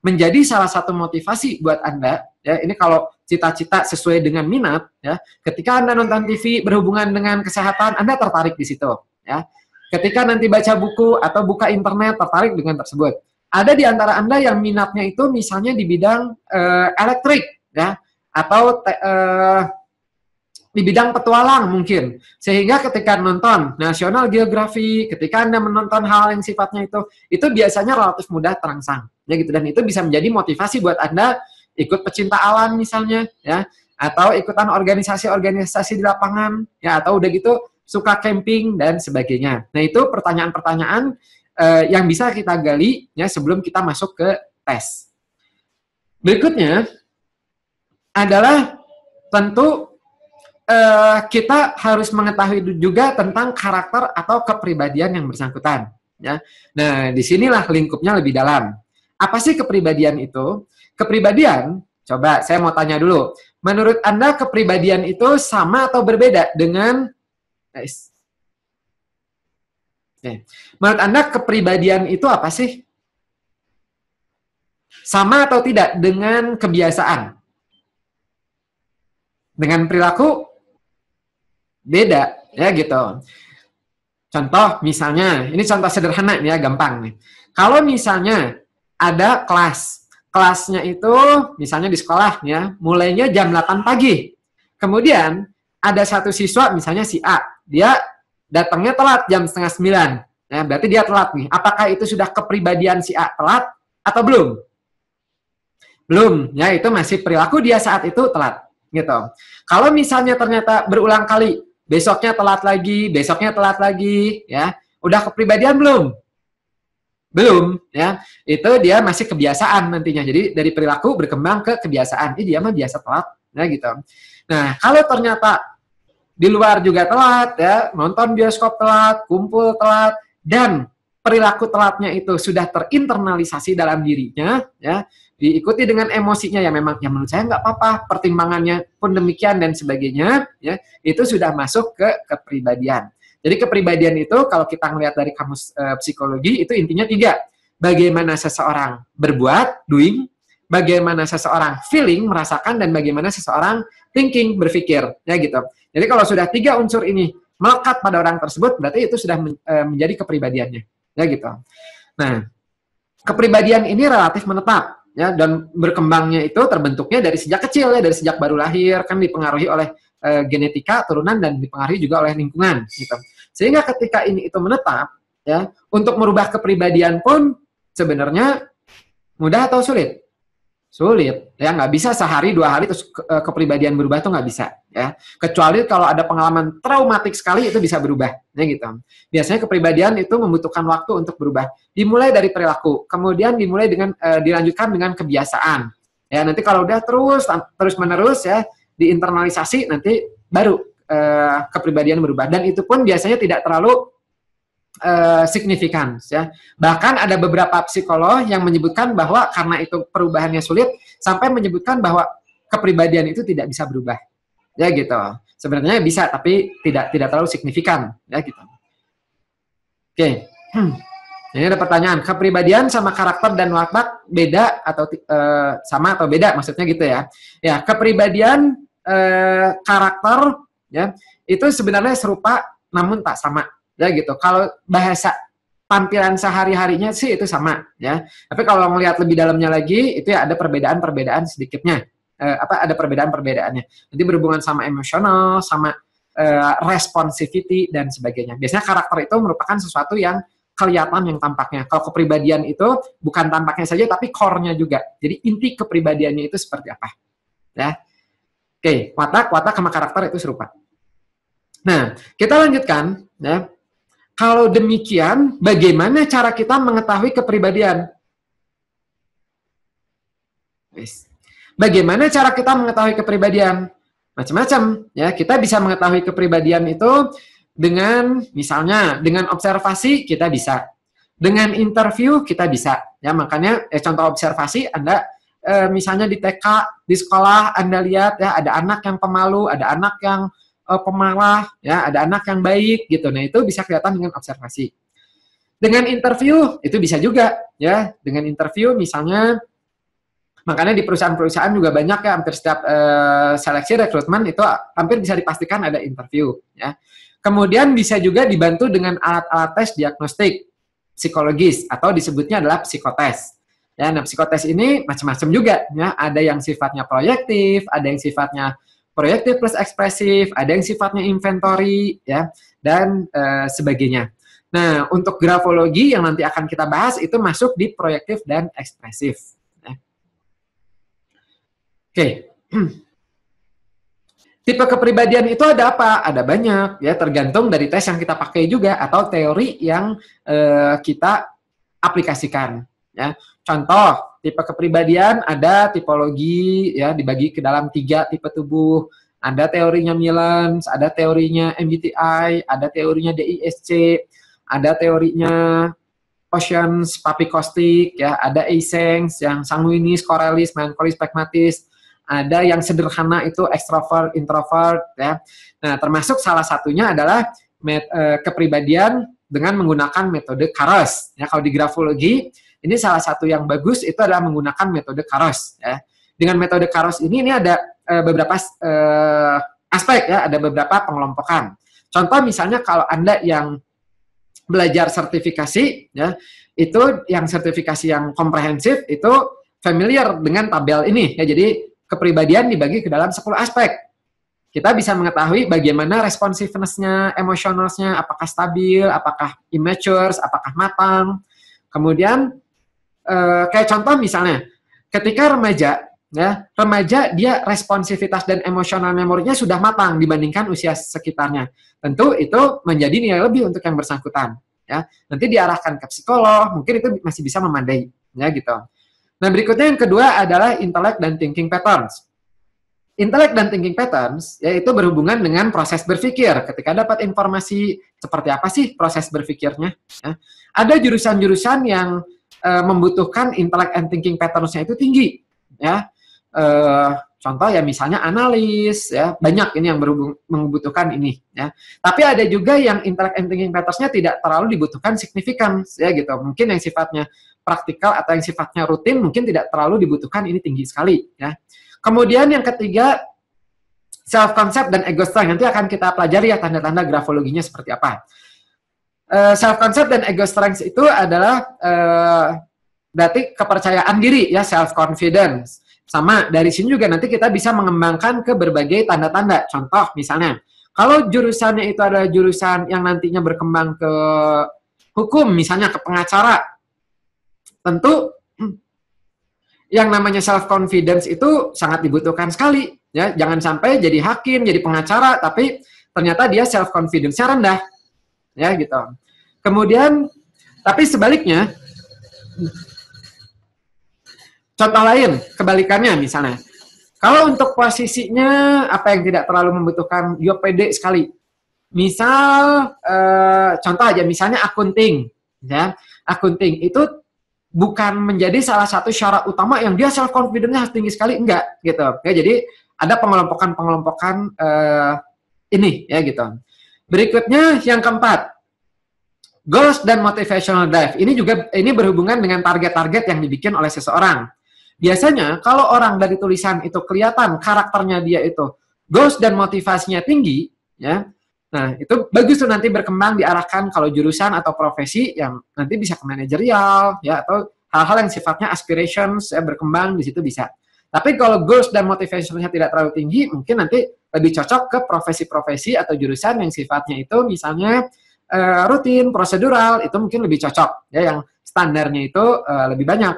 menjadi salah satu motivasi buat Anda. Ya, ini kalau cita-cita sesuai dengan minat, ya. Ketika Anda nonton TV berhubungan dengan kesehatan, Anda tertarik di situ, ya. Ketika nanti baca buku atau buka internet, tertarik dengan tersebut. Ada di antara Anda yang minatnya itu misalnya di bidang elektrik, ya, atau di bidang petualang mungkin. Sehingga ketika nonton National Geographic, ketika Anda menonton hal yang sifatnya itu biasanya relatif mudah terangsang, ya gitu. Dan itu bisa menjadi motivasi buat Anda ikut pecinta alam misalnya, ya, atau ikutan organisasi-organisasi di lapangan, ya, atau udah gitu suka camping dan sebagainya. Nah, itu pertanyaan-pertanyaan yang bisa kita gali, ya, sebelum kita masuk ke tes. Berikutnya adalah tentu kita harus mengetahui juga tentang karakter atau kepribadian yang bersangkutan, ya. Nah, disinilah lingkupnya lebih dalam. Apa sih kepribadian itu? Kepribadian, coba saya mau tanya dulu. Menurut Anda kepribadian itu sama atau berbeda dengan menurut Anda kepribadian itu apa sih? Sama atau tidak dengan kebiasaan? Dengan perilaku? Beda, ya gitu. Contoh misalnya, ini contoh sederhana ya, gampang nih. Kalau misalnya ada kelasnya itu misalnya di sekolah, ya, mulainya jam 8 pagi. Kemudian ada satu siswa misalnya si A, dia datangnya telat jam setengah 9. Ya, berarti dia telat nih. Apakah itu sudah kepribadian si A telat atau belum? Belum, ya, itu masih perilaku dia saat itu telat, gitu. Kalau misalnya ternyata berulang kali, besoknya telat lagi, ya, udah kepribadian belum? Belum, ya. Itu dia masih kebiasaan nantinya. Jadi dari perilaku berkembang ke kebiasaan. Dia mah biasa telat, ya gitu. Nah, kalau ternyata di luar juga telat, ya, nonton bioskop telat, kumpul telat, dan perilaku telatnya itu sudah terinternalisasi dalam dirinya, ya, diikuti dengan emosinya ya memang, ya menurut saya nggak apa-apa, pertimbangannya pun demikian dan sebagainya, ya, itu sudah masuk ke kepribadian. Jadi kepribadian itu kalau kita ngelihat dari kamus psikologi itu intinya 3. Bagaimana seseorang berbuat, doing, bagaimana seseorang feeling, merasakan, dan bagaimana seseorang thinking, berpikir, ya gitu. Jadi kalau sudah 3 unsur ini melekat pada orang tersebut, berarti itu sudah menjadi kepribadiannya, ya gitu. Nah, kepribadian ini relatif menetap, ya, dan berkembangnya itu terbentuknya dari sejak kecil, ya, dari sejak baru lahir, kan dipengaruhi oleh genetika, turunan, dan dipengaruhi juga oleh lingkungan, gitu. Sehingga ketika ini itu menetap, ya, untuk merubah kepribadian pun sebenarnya mudah atau sulit? Sulit, ya, nggak bisa sehari 2 hari terus kepribadian berubah tuh nggak bisa, ya. Kecuali kalau ada pengalaman traumatik sekali itu bisa berubah, ya gitu. Biasanya kepribadian itu membutuhkan waktu untuk berubah. Dimulai dari perilaku, kemudian dimulai dengan dilanjutkan dengan kebiasaan. Ya, nanti kalau udah terus menerus, ya, diinternalisasi, nanti baru kepribadian berubah. Dan itu pun biasanya tidak terlalu signifikan, ya. Bahkan ada beberapa psikolog yang menyebutkan bahwa karena itu perubahannya sulit, sampai menyebutkan bahwa kepribadian itu tidak bisa berubah, ya gitu. Sebenarnya bisa, tapi tidak terlalu signifikan, ya gitu. Oke, ini ada pertanyaan, kepribadian sama karakter dan watak beda atau sama atau beda, maksudnya gitu ya. Ya, kepribadian karakter, ya, itu sebenarnya serupa namun tak sama. Ya gitu. Kalau bahasa tampilan sehari-harinya sih itu sama, ya. Tapi kalau melihat lebih dalamnya lagi, itu ya ada perbedaan-perbedaan sedikitnya. Ada perbedaan-perbedaannya. Nanti berhubungan sama emosional, sama responsivity dan sebagainya. Biasanya karakter itu merupakan sesuatu yang kelihatan, yang tampaknya. Kalau kepribadian itu bukan tampaknya saja, tapi core-nya juga. Jadi inti kepribadiannya itu seperti apa, ya. Oke, watak sama karakter itu serupa. Nah, kita lanjutkan, ya. Kalau demikian, bagaimana cara kita mengetahui kepribadian? Bagaimana cara kita mengetahui kepribadian? Macam-macam, ya. Kita bisa mengetahui kepribadian itu dengan, misalnya, dengan observasi kita bisa, dengan interview kita bisa, ya. Makanya contoh observasi, Anda misalnya di TK, di sekolah Anda lihat, ya, ada anak yang pemalu, ada anak yang pemalah, ya, ada anak yang baik gitu. Nah, itu bisa kelihatan dengan observasi. Dengan interview itu bisa juga, ya. Dengan interview misalnya, makanya di perusahaan-perusahaan juga banyak, ya, hampir setiap seleksi rekrutmen itu hampir bisa dipastikan ada interview, ya. Kemudian bisa juga dibantu dengan alat-alat tes diagnostik psikologis atau disebutnya adalah psikotes. Ya, nah psikotes ini macam-macam juga, ya. Ada yang sifatnya proyektif, ada yang sifatnya proyektif plus ekspresif, ada yang sifatnya inventory, ya, dan sebagainya. Nah, untuk grafologi yang nanti akan kita bahas itu masuk di proyektif dan ekspresif. Ya. Oke. Tipe kepribadian itu ada apa? Ada banyak, ya, tergantung dari tes yang kita pakai juga atau teori yang kita aplikasikan, ya. Contoh, tipe kepribadian ada tipologi, ya, dibagi ke dalam 3 tipe tubuh. Ada teorinya Milans, ada teorinya MBTI, ada teorinya DISC, ada teorinya Oceans, Papikostik, ya, ada Eysenck yang sanguinis, korelis, melankolis, pragmatis. Ada yang sederhana itu extrovert, introvert, ya. Nah, termasuk salah satunya adalah kepribadian dengan menggunakan metode Karos. Ya, kalau di grafologi ini salah satu yang bagus itu adalah menggunakan metode Karos, ya. Dengan metode Karos ini ada beberapa aspek, ya, ada beberapa pengelompokan. Contoh misalnya kalau Anda yang belajar sertifikasi, ya, itu yang sertifikasi yang komprehensif itu familiar dengan tabel ini, ya. Jadi kepribadian dibagi ke dalam 10 aspek. Kita bisa mengetahui bagaimana responsiveness-nya, emotionalnya, apakah stabil, apakah immature, apakah matang. Kemudian kayak contoh misalnya, ketika remaja, ya, remaja dia responsivitas dan emosional memorinya sudah matang dibandingkan usia sekitarnya. Tentu itu menjadi nilai lebih untuk yang bersangkutan, ya. Nanti diarahkan ke psikolog, mungkin itu masih bisa memadai, ya gitu. Nah, berikutnya yang kedua adalah intellect dan thinking patterns. Intellect dan thinking patterns yaitu berhubungan dengan proses berpikir. Ketika dapat informasi seperti apa sih proses berpikirnya, ya. Ada jurusan-jurusan yang membutuhkan intellect and thinking patterns-nya itu tinggi, ya. Contoh ya misalnya analis, ya banyak ini yang membutuhkan ini, ya. Tapi ada juga yang intellect and thinking patterns-nya tidak terlalu dibutuhkan signifikan, ya gitu. Mungkin yang sifatnya praktikal atau yang sifatnya rutin mungkin tidak terlalu dibutuhkan ini tinggi sekali, ya. Kemudian yang ketiga, self concept dan ego strength. Nanti akan kita pelajari ya tanda-tanda grafologinya seperti apa. Self concept dan ego strength itu adalah berarti kepercayaan diri ya, self confidence. Sama dari sini juga nanti kita bisa mengembangkan ke berbagai tanda-tanda. Contoh misalnya, kalau jurusannya itu adalah jurusan yang nantinya berkembang ke hukum, misalnya ke pengacara, tentu yang namanya self confidence itu sangat dibutuhkan sekali. Ya, jangan sampai jadi hakim, jadi pengacara, tapi ternyata dia self confidence-nya rendah, ya gitu. Kemudian, tapi sebaliknya, contoh lain, kebalikannya misalnya, kalau untuk posisinya apa yang tidak terlalu membutuhkan, dia pede sekali. Misal, contoh aja, misalnya akunting, ya, akunting itu bukan menjadi salah satu syarat utama yang dia self confidence-nya harus tinggi sekali, enggak gitu. Ya, jadi ada pengelompokan ini ya gitu. Berikutnya yang keempat, goals dan motivational drive. Ini berhubungan dengan target-target yang dibikin oleh seseorang. Biasanya kalau orang dari tulisan itu kelihatan karakternya dia itu goals dan motivasinya tinggi, ya. Nah, itu bagus tuh nanti berkembang diarahkan kalau jurusan atau profesi yang nanti bisa ke manajerial ya, atau hal-hal yang sifatnya aspirations ya, berkembang di situ bisa. Tapi kalau goals dan motivasinya tidak terlalu tinggi, mungkin nanti lebih cocok ke profesi-profesi atau jurusan yang sifatnya itu misalnya rutin, prosedural, itu mungkin lebih cocok ya, yang standarnya itu lebih banyak.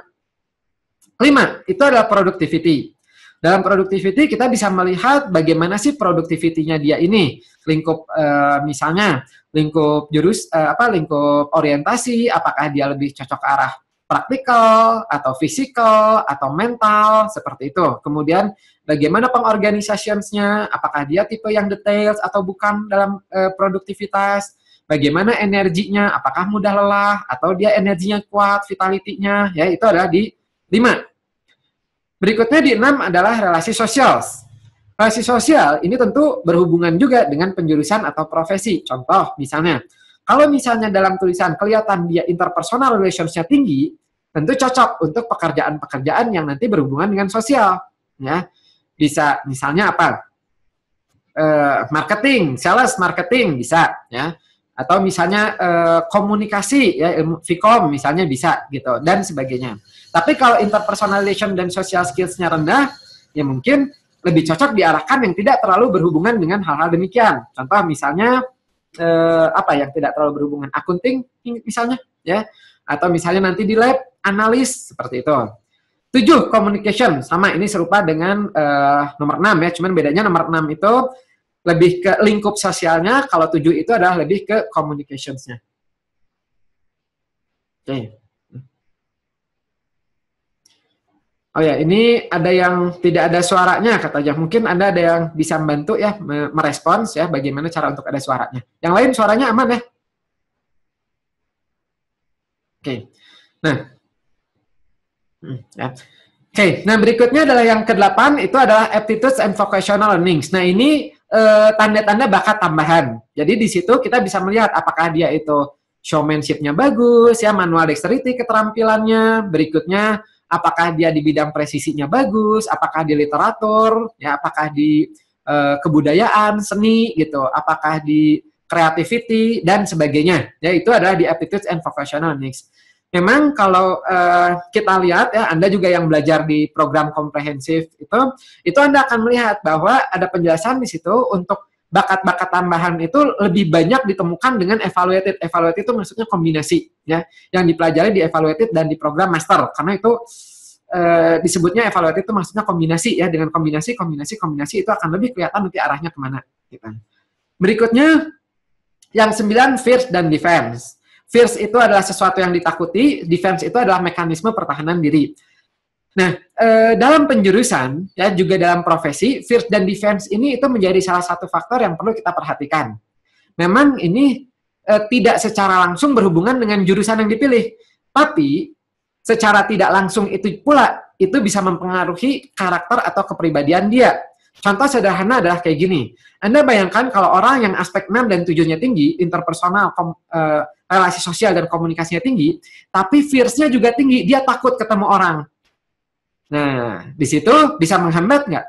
Kelima, itu adalah productivity. Dalam productivity kita bisa melihat bagaimana sih productivity-nya dia ini. Lingkup misalnya lingkup lingkup orientasi, apakah dia lebih cocok ke arah praktikal atau fisikal atau mental seperti itu. Kemudian bagaimana pengorganisasinya, apakah dia tipe yang details atau bukan dalam produktivitas. Bagaimana energinya, apakah mudah lelah atau dia energinya kuat, vitality-nya, ya itu adalah di 5. Berikutnya di 6 adalah relasi sosial. Relasi sosial ini tentu berhubungan juga dengan penjurusan atau profesi. Contoh misalnya, kalau misalnya dalam tulisan kelihatan dia interpersonal relations-nya tinggi, tentu cocok untuk pekerjaan-pekerjaan yang nanti berhubungan dengan sosial. Ya, bisa misalnya apa? Marketing, sales marketing bisa, ya. Atau misalnya komunikasi, ya ilmu Vkom misalnya bisa gitu dan sebagainya. Tapi kalau interpersonal relation dan social skills-nya rendah, ya mungkin lebih cocok diarahkan yang tidak terlalu berhubungan dengan hal-hal demikian. Contoh misalnya yang tidak terlalu berhubungan, akunting misalnya, ya, atau misalnya nanti di lab analis seperti itu. 7, communication, sama ini serupa dengan nomor 6 ya, cuman bedanya nomor 6 itu lebih ke lingkup sosialnya, kalau 7 itu adalah lebih ke communications-nya. Oke. Oh ya, ini ada yang tidak ada suaranya katanya. Mungkin Anda ada yang bisa membantu ya, merespons ya, bagaimana cara untuk ada suaranya. Yang lain suaranya aman ya? Oke. Nah. Ya. Oke, nah berikutnya adalah yang ke-8, itu adalah aptitudes and vocational learnings. Nah, ini tanda-tanda bakat tambahan. Jadi di situ kita bisa melihat apakah dia itu showmanship-nya bagus, ya, manual dexterity keterampilannya. Berikutnya apakah dia di bidang presisinya bagus, apakah di literatur, ya, apakah di kebudayaan, seni gitu, apakah di creativity dan sebagainya. Ya, itu adalah di aptitudes and vocational learnings. Memang kalau kita lihat ya, Anda juga yang belajar di program komprehensif itu Anda akan melihat bahwa ada penjelasan di situ untuk bakat-bakat tambahan itu lebih banyak ditemukan dengan evaluated. Evaluated itu maksudnya kombinasi ya, yang dipelajari di evaluated dan di program master. Karena itu disebutnya evaluated itu maksudnya kombinasi ya, dengan kombinasi itu akan lebih kelihatan nanti arahnya kemana. Gitu. Berikutnya yang 9, fears dan defense. Fears itu adalah sesuatu yang ditakuti, defense itu adalah mekanisme pertahanan diri. Nah, dalam penjurusan, ya juga dalam profesi, fears dan defense ini itu menjadi salah satu faktor yang perlu kita perhatikan. Memang ini tidak secara langsung berhubungan dengan jurusan yang dipilih, tapi secara tidak langsung itu pula itu bisa mempengaruhi karakter atau kepribadian dia. Contoh sederhana adalah kayak gini. Anda bayangkan kalau orang yang aspek 6 dan 7-nya tinggi, interpersonal, relasi sosial dan komunikasinya tinggi, tapi fears-nya juga tinggi, dia takut ketemu orang. Nah, di situ bisa menghambat nggak?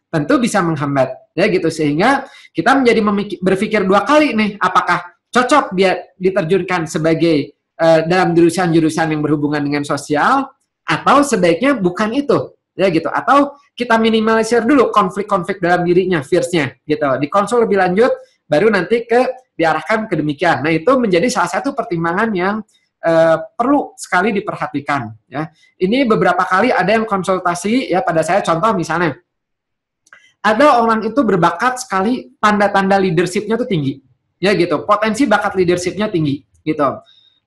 Tentu bisa menghambat, ya gitu. Sehingga kita menjadi berpikir dua kali nih, apakah cocok dia diterjunkan sebagai dalam jurusan-jurusan yang berhubungan dengan sosial, atau sebaiknya bukan itu, ya gitu. Atau kita minimalisir dulu konflik-konflik dalam dirinya, fears-nya, gitu. Dikonsul lebih lanjut, baru nanti diarahkan ke demikian. Nah, itu menjadi salah satu pertimbangan yang perlu sekali diperhatikan. Ya. Ini beberapa kali ada yang konsultasi, ya pada saya contoh misalnya, ada orang itu berbakat sekali, tanda-tanda leadership-nya tuh tinggi, ya gitu. Potensi bakat leadership-nya tinggi, gitu.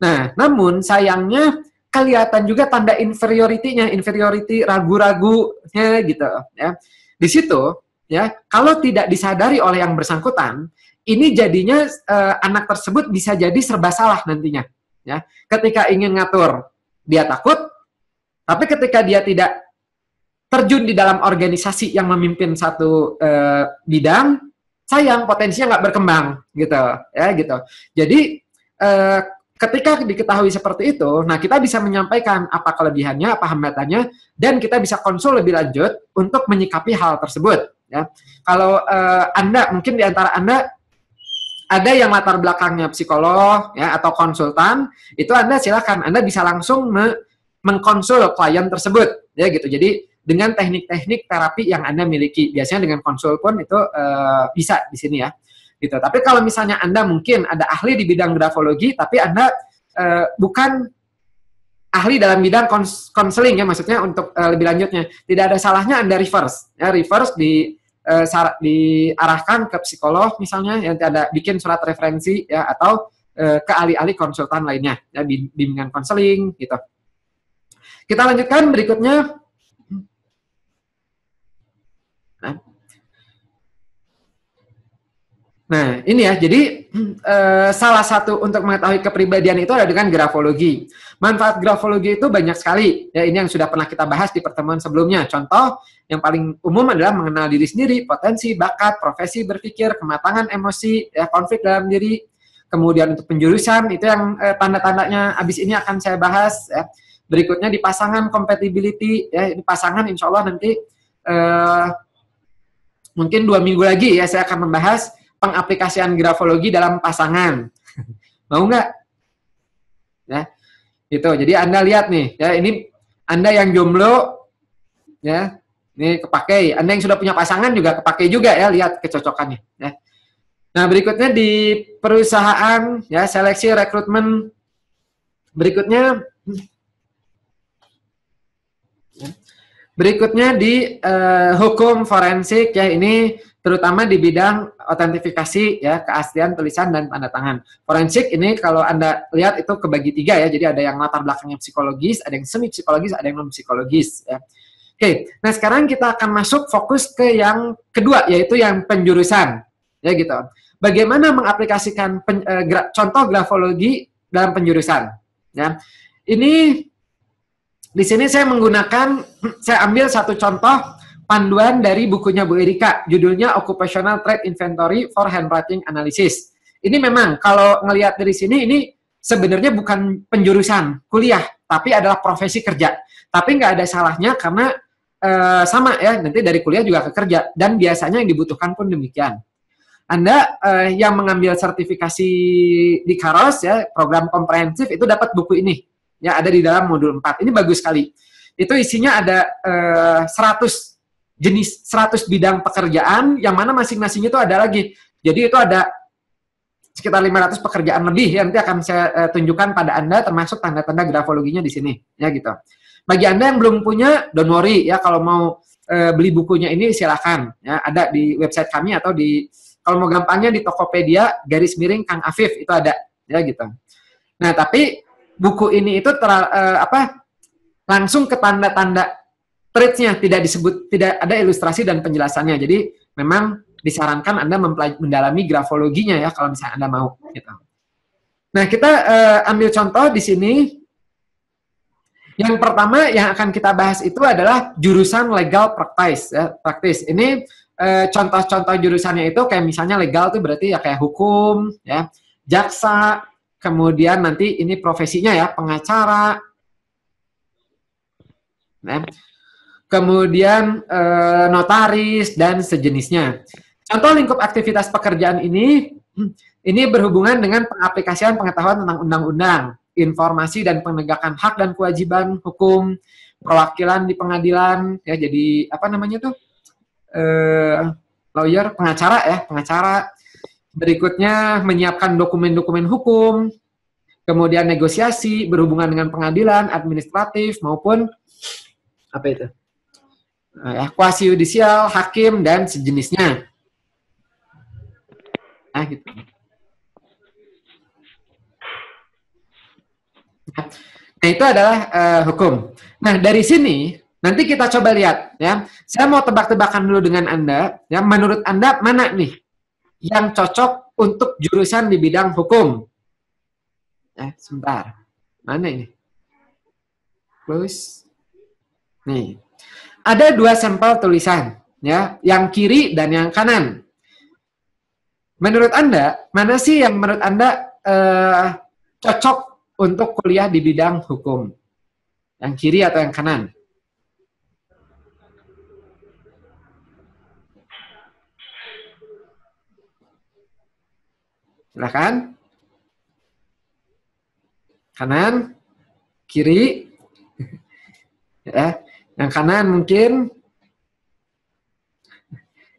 Nah, namun sayangnya kelihatan juga tanda inferiority-nya, inferiority ragu-ragunya gitu ya. Di situ ya, kalau tidak disadari oleh yang bersangkutan, ini jadinya anak tersebut bisa jadi serba salah nantinya ya. Ketika ingin ngatur, dia takut, tapi ketika dia tidak terjun di dalam organisasi yang memimpin satu bidang, sayang potensinya nggak berkembang gitu ya gitu. Jadi ketika diketahui seperti itu, nah kita bisa menyampaikan apa kelebihannya, apa hambatannya, dan kita bisa konsul lebih lanjut untuk menyikapi hal tersebut. Ya. Kalau Anda, mungkin di antara Anda ada yang latar belakangnya psikolog ya atau konsultan, itu Anda silakan, Anda bisa langsung mengkonsul klien tersebut, ya gitu. Jadi dengan teknik-teknik terapi yang Anda miliki, biasanya dengan konsul pun itu bisa di sini ya. Gitu. Tapi kalau misalnya Anda mungkin ada ahli di bidang grafologi, tapi Anda bukan ahli dalam bidang konseling ya, maksudnya untuk lebih lanjutnya, tidak ada salahnya Anda reverse, ya reverse diarahkan ke psikolog misalnya, yang ada bikin surat referensi ya, atau ke ahli-ahli konsultan lainnya, ya bimbingan konseling gitu. Kita lanjutkan berikutnya. Nah, ini ya, jadi salah satu untuk mengetahui kepribadian itu adalah dengan grafologi. Manfaat grafologi itu banyak sekali. Ya, ini yang sudah pernah kita bahas di pertemuan sebelumnya. Contoh yang paling umum adalah mengenal diri sendiri, potensi, bakat, profesi berpikir, kematangan emosi, ya, konflik dalam diri. Kemudian untuk penjurusan, itu yang tanda-tandanya abis ini akan saya bahas. Ya. Berikutnya di pasangan, compatibility. Ya, di pasangan insya Allah nanti mungkin 2 minggu lagi ya saya akan membahas pengaplikasian grafologi dalam pasangan. Mau nggak? Ya, gitu. Jadi Anda lihat nih, ya ini Anda yang jomblo, ya ini kepake. Anda yang sudah punya pasangan juga kepake juga ya, lihat kecocokannya. Ya. Nah berikutnya di perusahaan, ya seleksi rekrutmen. Berikutnya di hukum forensik ya, ini terutama di bidang autentifikasi ya, keaslian tulisan dan tanda tangan. Forensik ini kalau Anda lihat itu kebagi 3 ya, jadi ada yang latar belakangnya psikologis, ada yang semi psikologis, ada yang non psikologis ya. Oke, nah sekarang kita akan masuk fokus ke yang kedua, yaitu yang penjurusan ya gitu. Bagaimana mengaplikasikan contoh grafologi dalam penjurusan ya. Ini di sini saya ambil satu contoh panduan dari bukunya Bu Erika, judulnya Occupational Trait Inventory for Handwriting Analysis. Ini memang kalau ngelihat dari sini, ini sebenarnya bukan penjurusan kuliah, tapi adalah profesi kerja. Tapi nggak ada salahnya karena sama ya, nanti dari kuliah juga ke kerja, dan biasanya yang dibutuhkan pun demikian. Anda yang mengambil sertifikasi di Kairos ya, program komprehensif itu dapat buku ini. Ya, ada di dalam modul 4. Ini bagus sekali. Itu isinya ada 100 bidang pekerjaan, yang mana masing-masing itu ada lagi. Jadi itu ada sekitar 500 pekerjaan lebih, yang nanti akan saya tunjukkan pada Anda, termasuk tanda-tanda grafologinya di sini. Ya gitu. Bagi Anda yang belum punya, don't worry ya, kalau mau beli bukunya ini silakan. Ya, ada di website kami atau kalau mau gampangnya di Tokopedia /Kang Afif itu ada. Ya gitu. Nah tapi buku ini itu langsung ke tanda-tanda traits-nya, tidak ada ilustrasi dan penjelasannya. Jadi memang disarankan Anda mendalami grafologinya ya kalau misalnya Anda mau gitu. Nah, kita ambil contoh di sini. Yang pertama yang akan kita bahas itu adalah jurusan legal practice. Ya, practice. Ini contoh-contoh jurusannya itu kayak misalnya legal itu berarti ya kayak hukum, ya, jaksa, kemudian nanti ini profesinya ya pengacara, ya, kemudian notaris dan sejenisnya. Contoh lingkup aktivitas pekerjaan ini berhubungan dengan pengaplikasian pengetahuan tentang undang-undang, informasi dan penegakan hak dan kewajiban hukum, perwakilan di pengadilan, ya jadi apa namanya tuh? Lawyer, pengacara ya, pengacara. Berikutnya menyiapkan dokumen-dokumen hukum, kemudian negosiasi berhubungan dengan pengadilan, administratif maupun apa itu? Kuasi yudisial, hakim dan sejenisnya. Nah, gitu. Nah, itu adalah hukum. Nah, dari sini nanti kita coba lihat ya. Saya mau tebak-tebakan dulu dengan Anda, ya. Menurut Anda mana nih yang cocok untuk jurusan di bidang hukum? Sebentar. Mana ini? Close. Nih. Ada 2 sampel tulisan, ya, yang kiri dan yang kanan. Menurut Anda, mana sih yang menurut Anda cocok untuk kuliah di bidang hukum? Yang kiri atau yang kanan? Silakan. Kanan, kiri. Ya, yang kanan mungkin.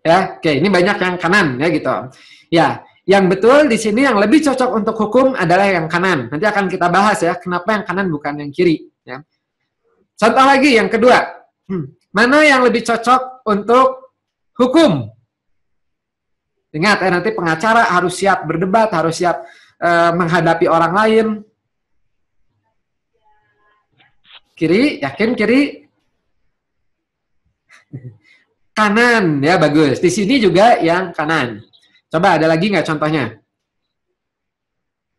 Ya, oke, ini banyak yang kanan ya gitu. Ya, yang betul di sini yang lebih cocok untuk hukum adalah yang kanan. Nanti akan kita bahas ya, kenapa yang kanan bukan yang kiri. Ya. Contoh lagi yang kedua, mana yang lebih cocok untuk hukum? Ingat ya, nanti pengacara harus siap berdebat, harus siap menghadapi orang lain. Kiri, yakin kiri? Kanan, ya bagus. Di sini juga yang kanan. Coba ada lagi nggak contohnya?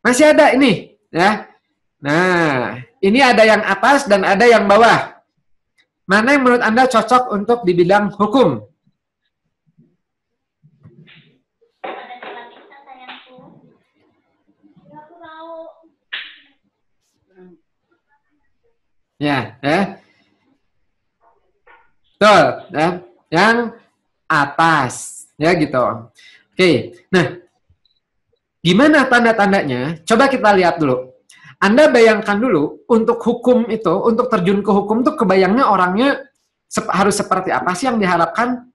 Masih ada ini, ya. Nah, ini ada yang atas dan ada yang bawah. Mana yang menurut Anda cocok untuk di bidang hukum? Ya, ya. Betul, ya. Yang atas, ya gitu. Oke, nah, gimana tanda-tandanya? Coba kita lihat dulu. Anda bayangkan dulu, untuk hukum itu, untuk terjun ke hukum tuh kebayangnya orangnya harus seperti apa sih yang diharapkan?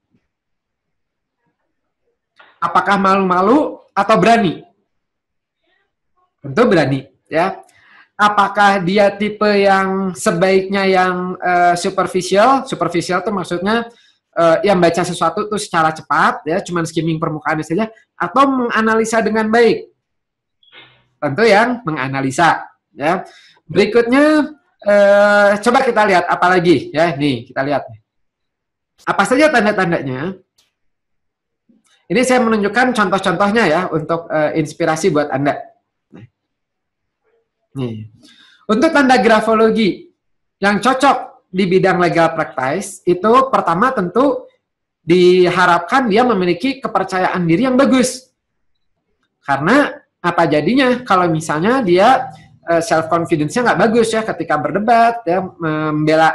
Apakah malu-malu atau berani? Tentu berani, ya. Apakah dia tipe yang sebaiknya yang superficial? Superficial itu maksudnya yang baca sesuatu itu secara cepat, ya, cuman skimming permukaannya saja, atau menganalisa dengan baik? Tentu yang menganalisa, ya. Berikutnya coba kita lihat apa lagi, ya. Nih kita lihat. Apa saja tanda-tandanya? Ini saya menunjukkan contoh-contohnya ya untuk inspirasi buat Anda. Nih. Untuk tanda grafologi yang cocok di bidang legal practice itu pertama tentu diharapkan dia memiliki kepercayaan diri yang bagus. Karena apa jadinya kalau misalnya dia self confidence-nya nggak bagus ya ketika berdebat ya, membela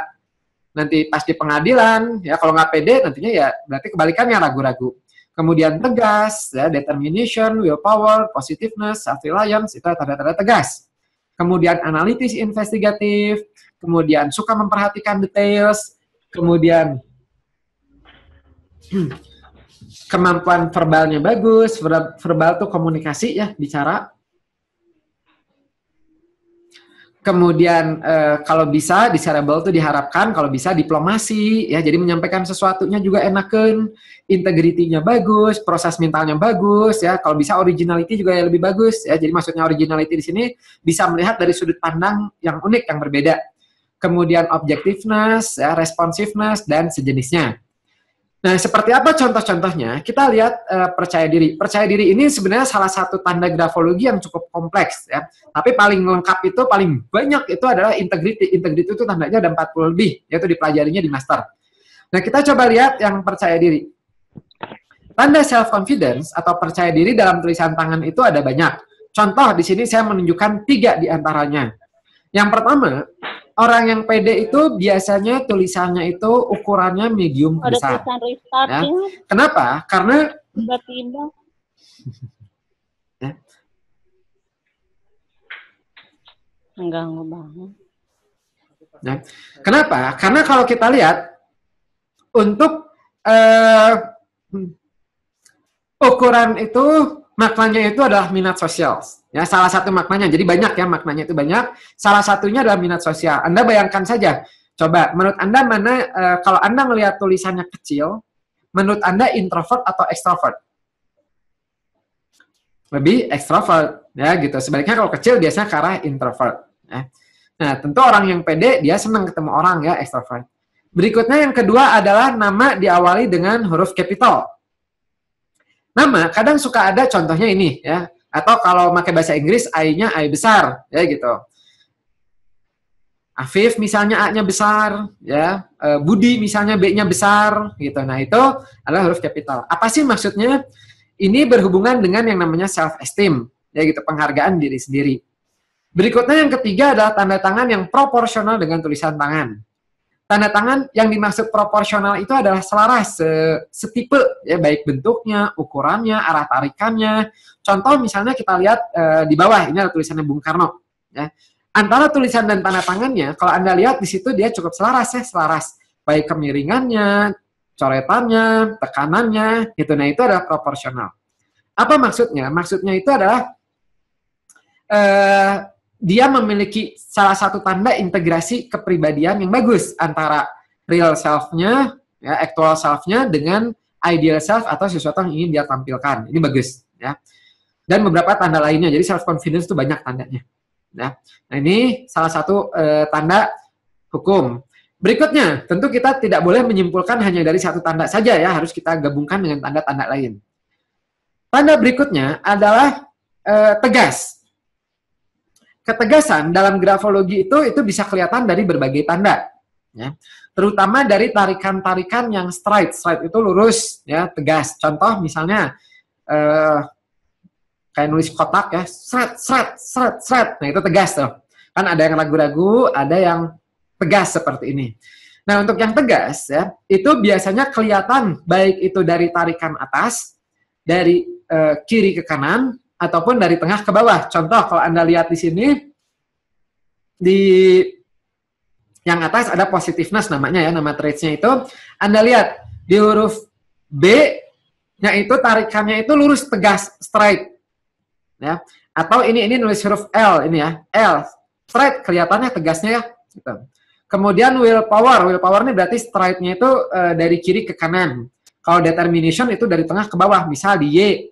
nanti pas di pengadilan ya, kalau nggak pede nantinya ya berarti kebalikannya ragu-ragu. Kemudian tegas ya, determination, willpower, positiveness, self-reliance itu tanda-tanda tegas. Kemudian analitis investigatif, kemudian suka memperhatikan details, kemudian kemampuan verbalnya bagus, verbal tuh komunikasi ya, bicara. Kemudian kalau bisa desirable tuh diharapkan kalau bisa diplomasi ya, jadi menyampaikan sesuatunya juga enakan, integritinya bagus, proses mentalnya bagus ya, kalau bisa originality juga ya lebih bagus ya. Jadi maksudnya originality di sini bisa melihat dari sudut pandang yang unik yang berbeda. Kemudian objectiveness ya, responsiveness dan sejenisnya. Nah, seperti apa contoh-contohnya? Kita lihat percaya diri. Percaya diri ini sebenarnya salah satu tanda grafologi yang cukup kompleks ya. Tapi paling lengkap itu, paling banyak itu adalah integrity. Integrity itu tandanya ada 40 lebih, yaitu dipelajarinya di master. Nah, kita coba lihat yang percaya diri. Tanda self-confidence atau percaya diri dalam tulisan tangan itu ada banyak. Contoh, di sini saya menunjukkan 3 di antaranya. Yang pertama, orang yang pede itu biasanya tulisannya itu ukurannya medium Ada besar. tulisan restart Ya. ya. Kenapa? Karena Tiba-tiba. ya, Enggak banget. ya. Kenapa? Karena kalau kita lihat untuk ukuran itu maknanya itu adalah minat sosial. Ya, salah satu maknanya. Jadi banyak ya maknanya itu banyak. Salah satunya adalah minat sosial. Anda bayangkan saja. Coba, menurut Anda mana kalau Anda melihat tulisannya kecil, menurut Anda introvert atau extrovert? Lebih extrovert, ya gitu. Sebaliknya kalau kecil biasanya ke arah introvert. Ya. Nah, tentu orang yang pede dia senang ketemu orang ya extrovert. Berikutnya yang kedua adalah nama diawali dengan huruf capital. Nama kadang suka ada contohnya ini ya. Atau kalau pakai bahasa Inggris, I-nya I besar, ya gitu. Afif misalnya A-nya besar, ya. Budi misalnya B-nya besar, gitu. Nah itu adalah huruf capital. Apa sih maksudnya? Ini berhubungan dengan yang namanya self-esteem, ya gitu, penghargaan diri sendiri. Berikutnya yang ketiga adalah tanda tangan yang proporsional dengan tulisan tangan. Tanda tangan yang dimaksud proporsional itu adalah selaras, setipe, ya baik bentuknya, ukurannya, arah tarikannya. Contoh misalnya kita lihat di bawah, ini ada tulisannya Bung Karno. Ya. Antara tulisan dan tanda tangannya, kalau Anda lihat di situ dia cukup selaras ya, selaras. Baik kemiringannya, coretannya, tekanannya, gitu. Nah itu adalah proporsional. Apa maksudnya? Maksudnya itu adalah dia memiliki salah satu tanda integrasi kepribadian yang bagus antara real self-nya, ya, actual self-nya dengan ideal self atau sesuatu yang ingin dia tampilkan. Ini bagus, ya. Dan beberapa tanda lainnya. Jadi self confidence itu banyak tandanya. Ya. Nah ini salah satu tanda hukum. Berikutnya, tentu kita tidak boleh menyimpulkan hanya dari satu tanda saja ya, harus kita gabungkan dengan tanda-tanda lain. Tanda berikutnya adalah tegas. Ketegasan dalam grafologi itu bisa kelihatan dari berbagai tanda, ya. Terutama dari tarikan-tarikan yang straight itu lurus, ya, tegas. Contoh misalnya kayak nulis kotak ya, seret. Nah itu tegas tuh. Kan ada yang ragu-ragu, ada yang tegas seperti ini. Nah untuk yang tegas ya, itu biasanya kelihatan baik itu dari tarikan atas, dari kiri ke kanan, ataupun dari tengah ke bawah. Contoh, kalau Anda lihat di sini, di yang atas ada positiveness namanya ya, nama traits-nya itu. Anda lihat, di huruf B-nya itu tarikannya itu lurus, tegas, straight. Ya. Atau ini nulis huruf L, ini ya, L. Straight, kelihatannya tegasnya ya. Gitu. Kemudian willpower ini berarti straight-nya itu dari kiri ke kanan. Kalau determination itu dari tengah ke bawah, misal di Y,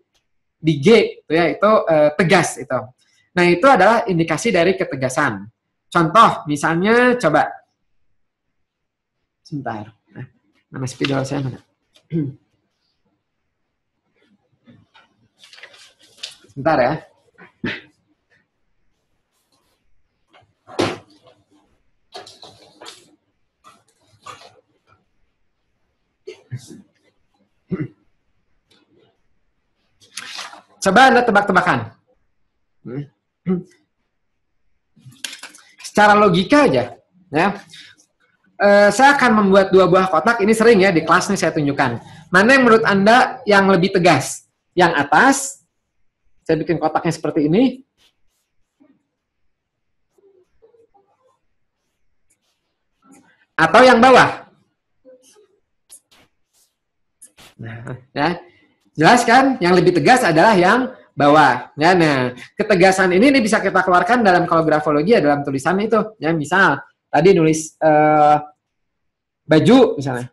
di G itu ya, itu tegas itu. Nah itu adalah indikasi dari ketegasan. Contoh misalnya coba sebentar, nah, mana spidol saya mana? Sebentar ya. Coba Anda tebak-tebakan. Secara logika aja, ya. Saya akan membuat 2 buah kotak. Ini sering ya di kelas nih saya tunjukkan. Mana yang menurut Anda yang lebih tegas? Yang atas, saya bikin kotaknya seperti ini. Atau yang bawah? Nah, ya. Jelas kan? Yang lebih tegas adalah yang bawah. Ya, nah, ketegasan ini bisa kita keluarkan dalam kalau grafologi ya dalam tulisan itu. Ya, misal tadi nulis baju misalnya.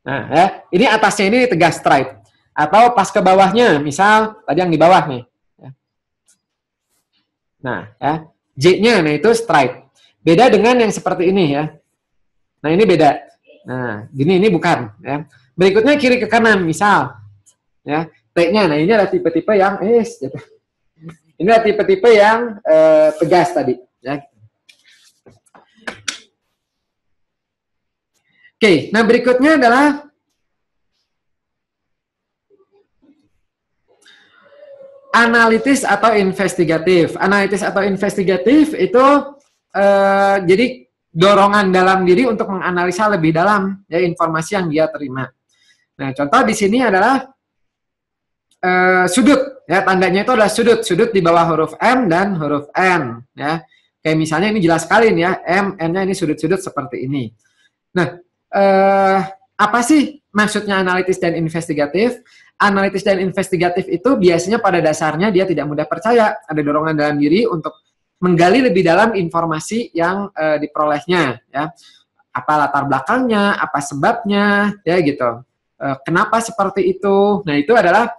Nah, ya, ini atasnya ini tegas straight. Atau pas ke bawahnya, misal tadi yang di bawah nih. Nah, ya, J-nya nah itu straight. Beda dengan yang seperti ini ya. Nah, ini beda. Nah, gini ini bukan ya. Berikutnya kiri ke kanan, misal ya, T-nya. Nah, ini ada tipe-tipe yang gitu. Ini adalah tipe-tipe yang tegas tadi ya. Oke, nah berikutnya adalah analitis atau investigatif. Analitis atau investigatif itu jadi dorongan dalam diri untuk menganalisa lebih dalam ya informasi yang dia terima. Nah, contoh di sini adalah sudut ya, tandanya itu adalah sudut di bawah huruf M dan huruf N ya. Kayak misalnya ini jelas sekali nih ya, M, N-nya ini sudut-sudut seperti ini. Nah, apa sih maksudnya analitis dan investigatif? Analitis dan investigatif itu biasanya pada dasarnya dia tidak mudah percaya, ada dorongan dalam diri untuk menggali lebih dalam informasi yang diperolehnya ya. Apa latar belakangnya, apa sebabnya ya gitu. Kenapa seperti itu? Nah, itu adalah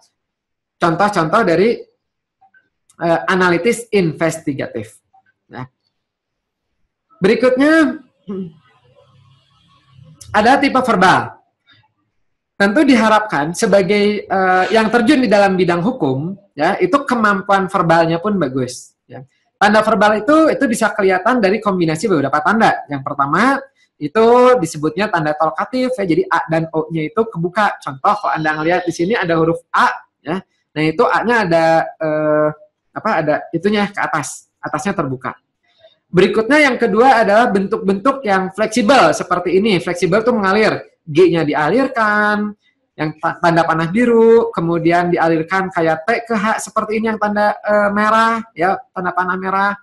contoh-contoh dari analitis investigatif. Nah, berikutnya ada tipe verbal. Tentu diharapkan sebagai yang terjun di dalam bidang hukum, ya itu kemampuan verbalnya pun bagus. Ya. Tanda verbal itu bisa kelihatan dari kombinasi beberapa tanda. Yang pertama itu disebutnya tanda tolkatif, ya jadi A dan O-nya itu kebuka. Contoh kalau Anda ngelihat di sini ada huruf A, ya. Nah, itu A-nya ada ada itunya ke atas, atasnya terbuka. Berikutnya yang kedua adalah bentuk-bentuk yang fleksibel seperti ini. Fleksibel itu mengalir, G-nya dialirkan, yang tanda panah biru, kemudian dialirkan kayak T ke H seperti ini yang tanda merah, ya tanda panah merah.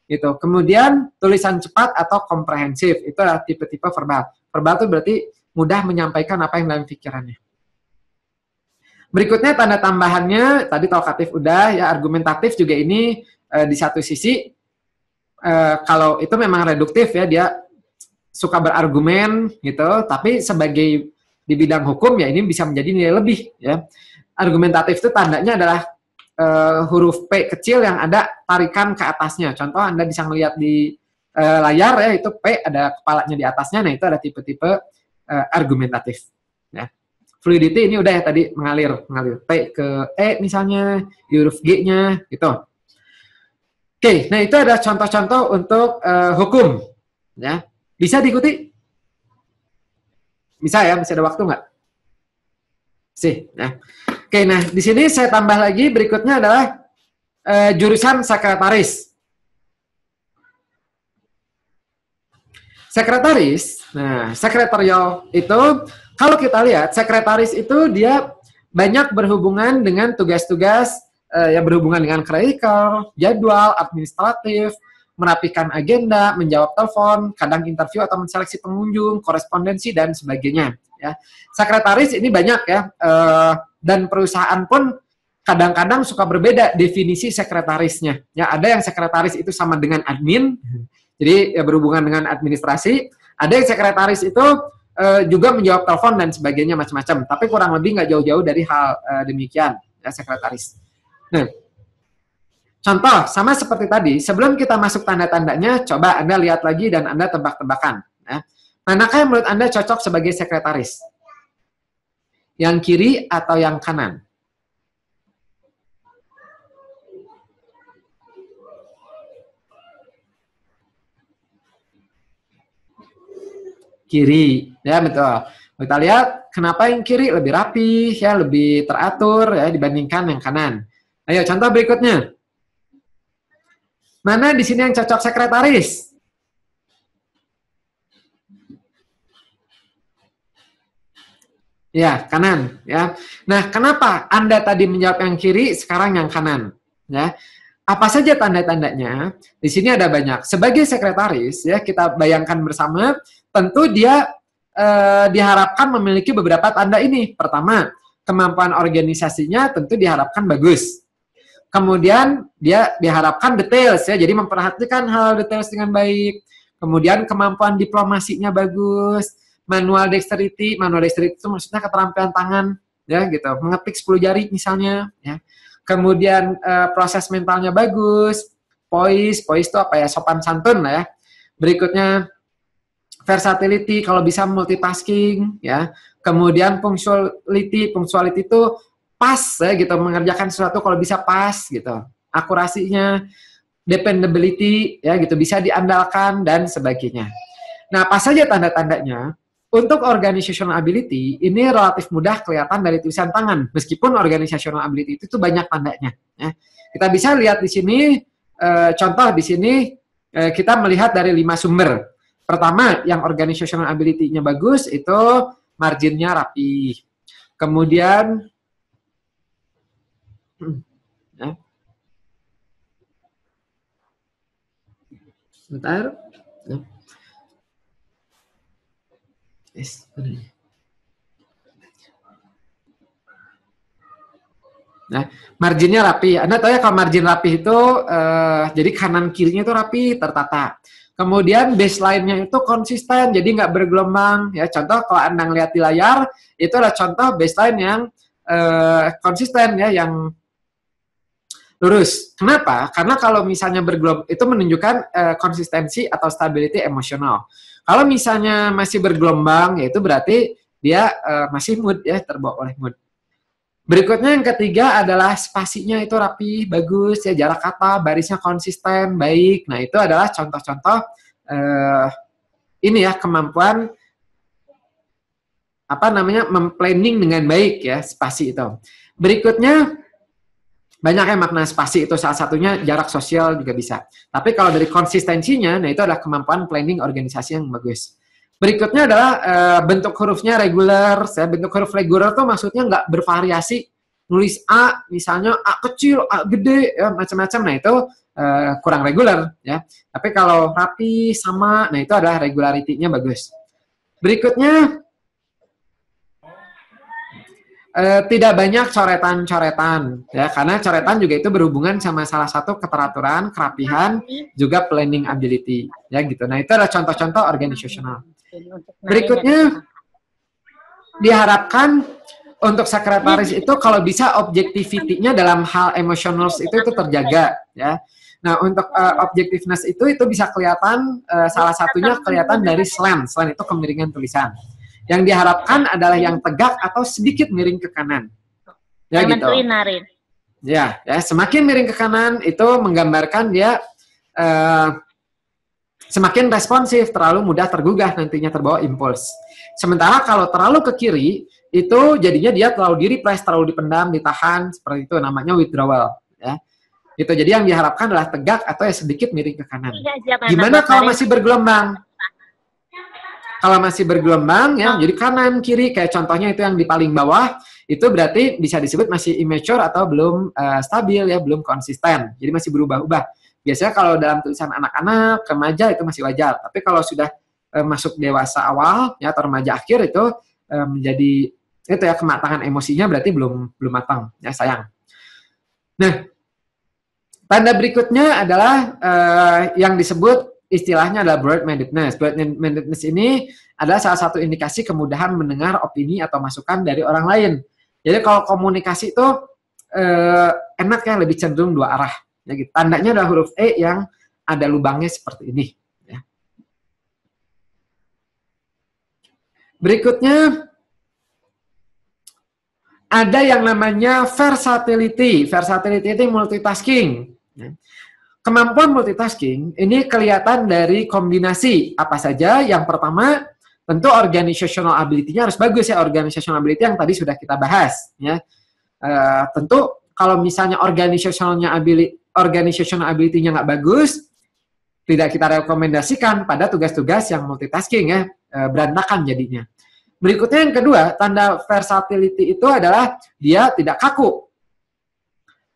Gitu. Kemudian tulisan cepat atau komprehensif, itu adalah tipe-tipe verbal. Verbal itu berarti mudah menyampaikan apa yang dalam pikirannya. Berikutnya tanda tambahannya, tadi talkatif udah, ya argumentatif juga ini di satu sisi, kalau itu memang reduktif ya, dia suka berargumen gitu, tapi sebagai di bidang hukum ya ini bisa menjadi nilai lebih ya. Argumentatif itu tandanya adalah huruf P kecil yang ada tarikan ke atasnya. Contoh Anda bisa melihat di layar ya, itu P ada kepalanya di atasnya, nah itu ada tipe-tipe argumentatif ya. Fluidity ini udah ya tadi mengalir P ke E misalnya, di huruf G-nya gitu. Oke, nah itu ada contoh-contoh untuk hukum ya. Bisa diikuti? Bisa ya, masih ada waktu nggak? Sih, nah. Oke, nah di sini saya tambah lagi berikutnya adalah jurusan sekretaris. Sekretaris, nah sekretarial itu kalau kita lihat sekretaris itu dia banyak berhubungan dengan tugas-tugas yang berhubungan dengan clerical, jadwal, administratif, merapikan agenda, menjawab telepon, kadang interview atau menseleksi pengunjung, korespondensi dan sebagainya. Ya, sekretaris ini banyak ya, dan perusahaan pun kadang-kadang suka berbeda definisi sekretarisnya. Ya, ada yang sekretaris itu sama dengan admin, jadi ya berhubungan dengan administrasi. Ada yang sekretaris itu juga menjawab telepon dan sebagainya macam-macam. Tapi kurang lebih nggak jauh-jauh dari hal demikian ya sekretaris. Nah, contoh, sama seperti tadi, sebelum kita masuk tanda-tandanya, coba Anda lihat lagi dan Anda tebak-tebakan. Ya. Manakah yang menurut Anda cocok sebagai sekretaris? Yang kiri atau yang kanan? Kiri, ya betul. Kita lihat kenapa yang kiri lebih rapi, ya lebih teratur ya dibandingkan yang kanan. Ayo contoh berikutnya. Mana di sini yang cocok sekretaris? Ya, kanan ya. Nah, kenapa Anda tadi menjawab yang kiri, sekarang yang kanan? Ya. Apa saja tanda-tandanya? Di sini ada banyak. Sebagai sekretaris ya, kita bayangkan bersama, tentu dia diharapkan memiliki beberapa tanda ini. Pertama, kemampuan organisasinya tentu diharapkan bagus. Kemudian dia diharapkan details ya, jadi memperhatikan hal details dengan baik. Kemudian kemampuan diplomasinya bagus, manual dexterity itu maksudnya keterampilan tangan ya gitu, mengetik 10 jari misalnya ya. Kemudian proses mentalnya bagus, poise itu apa ya, sopan santun lah ya. Berikutnya versatility, kalau bisa multitasking, ya. Kemudian punctuality itu pas, ya, gitu, mengerjakan sesuatu kalau bisa pas, gitu. Akurasinya, dependability, ya, gitu, bisa diandalkan dan sebagainya. Nah, apa saja tanda-tandanya? Untuk organizational ability, ini relatif mudah kelihatan dari tulisan tangan, meskipun organizational ability itu banyak tandanya. Ya. Kita bisa lihat di sini, contoh di sini, kita melihat dari 5 sumber. Pertama, yang organizational ability-nya bagus, itu marginnya rapi. Kemudian, ya. Sebentar. Ya. Yes. Nah, marginnya rapi. Anda tahu ya kalau margin rapi itu, jadi kanan kirinya itu rapi, tertata. Kemudian baseline-nya itu konsisten, jadi nggak bergelombang. Ya, contoh kalau Anda lihat di layar, itu adalah contoh baseline yang konsisten, ya, yang lurus. Kenapa? Karena kalau misalnya bergelombang, itu menunjukkan konsistensi atau stability emosional. Kalau misalnya masih bergelombang, ya itu berarti dia masih mood, ya, terbawa oleh mood. Berikutnya yang ketiga adalah spasinya itu rapi, bagus, ya, jarak kata, barisnya konsisten, baik. Nah, itu adalah contoh-contoh ini, ya, kemampuan apa namanya, memplanning dengan baik, ya, spasi itu. Berikutnya, banyak yang makna spasi itu, salah satunya jarak sosial juga bisa. Tapi kalau dari konsistensinya, nah itu adalah kemampuan planning organisasi yang bagus. Berikutnya adalah bentuk hurufnya regular. Bentuk huruf regular tuh maksudnya nggak bervariasi. Nulis A, misalnya A kecil, A gede, ya, macam-macam. Nah itu kurang regular, ya. Tapi kalau rapi, sama, nah itu adalah regularity-nya bagus. Berikutnya, tidak banyak coretan-coretan, ya, karena coretan juga itu berhubungan sama salah satu keteraturan, kerapihan, juga planning ability, ya, gitu. Nah itu adalah contoh-contoh organizational. Berikutnya, diharapkan untuk sekretaris itu kalau bisa objectivity-nya dalam hal emotional itu terjaga, ya. Nah untuk objectiveness itu bisa kelihatan, salah satunya kelihatan dari slant itu kemiringan tulisan. Yang diharapkan adalah yang tegak atau sedikit miring ke kanan. Ya, gitu. Ya, semakin miring ke kanan itu menggambarkan dia semakin responsif, terlalu mudah tergugah, nantinya terbawa impuls. Sementara kalau terlalu ke kiri, itu jadinya dia terlalu di-repress, terlalu dipendam, ditahan, seperti itu, namanya withdrawal. Ya. Itu jadi yang diharapkan adalah tegak atau ya sedikit miring ke kanan. Gimana kalau masih bergelombang? Kalau masih bergelombang, ya, jadi kanan, kiri, kayak contohnya itu yang di paling bawah, itu berarti bisa disebut masih immature atau belum stabil, ya, belum konsisten. Jadi masih berubah-ubah. Biasanya kalau dalam tulisan anak-anak, remaja itu masih wajar. Tapi kalau sudah masuk dewasa awal, ya, atau remaja akhir itu menjadi itu, ya, kematangan emosinya berarti belum matang, ya, sayang. Nah, tanda berikutnya adalah yang disebut istilahnya adalah broad-mindedness. Broad-mindedness ini adalah salah satu indikasi kemudahan mendengar opini atau masukan dari orang lain. Jadi kalau komunikasi itu enak, ya, lebih cenderung dua arah. Ya, gitu. Tandanya adalah huruf E yang ada lubangnya seperti ini. Ya. Berikutnya ada yang namanya versatility. Versatility itu multitasking. Ya. Kemampuan multitasking ini kelihatan dari kombinasi apa saja. Yang pertama, tentu organizational ability-nya harus bagus, ya, organizational ability yang tadi sudah kita bahas, ya. Tentu kalau misalnya organizational ability-nya nggak bagus, tidak kita rekomendasikan pada tugas-tugas yang multitasking, ya, berantakan jadinya. Berikutnya yang kedua, tanda versatility itu adalah dia tidak kaku.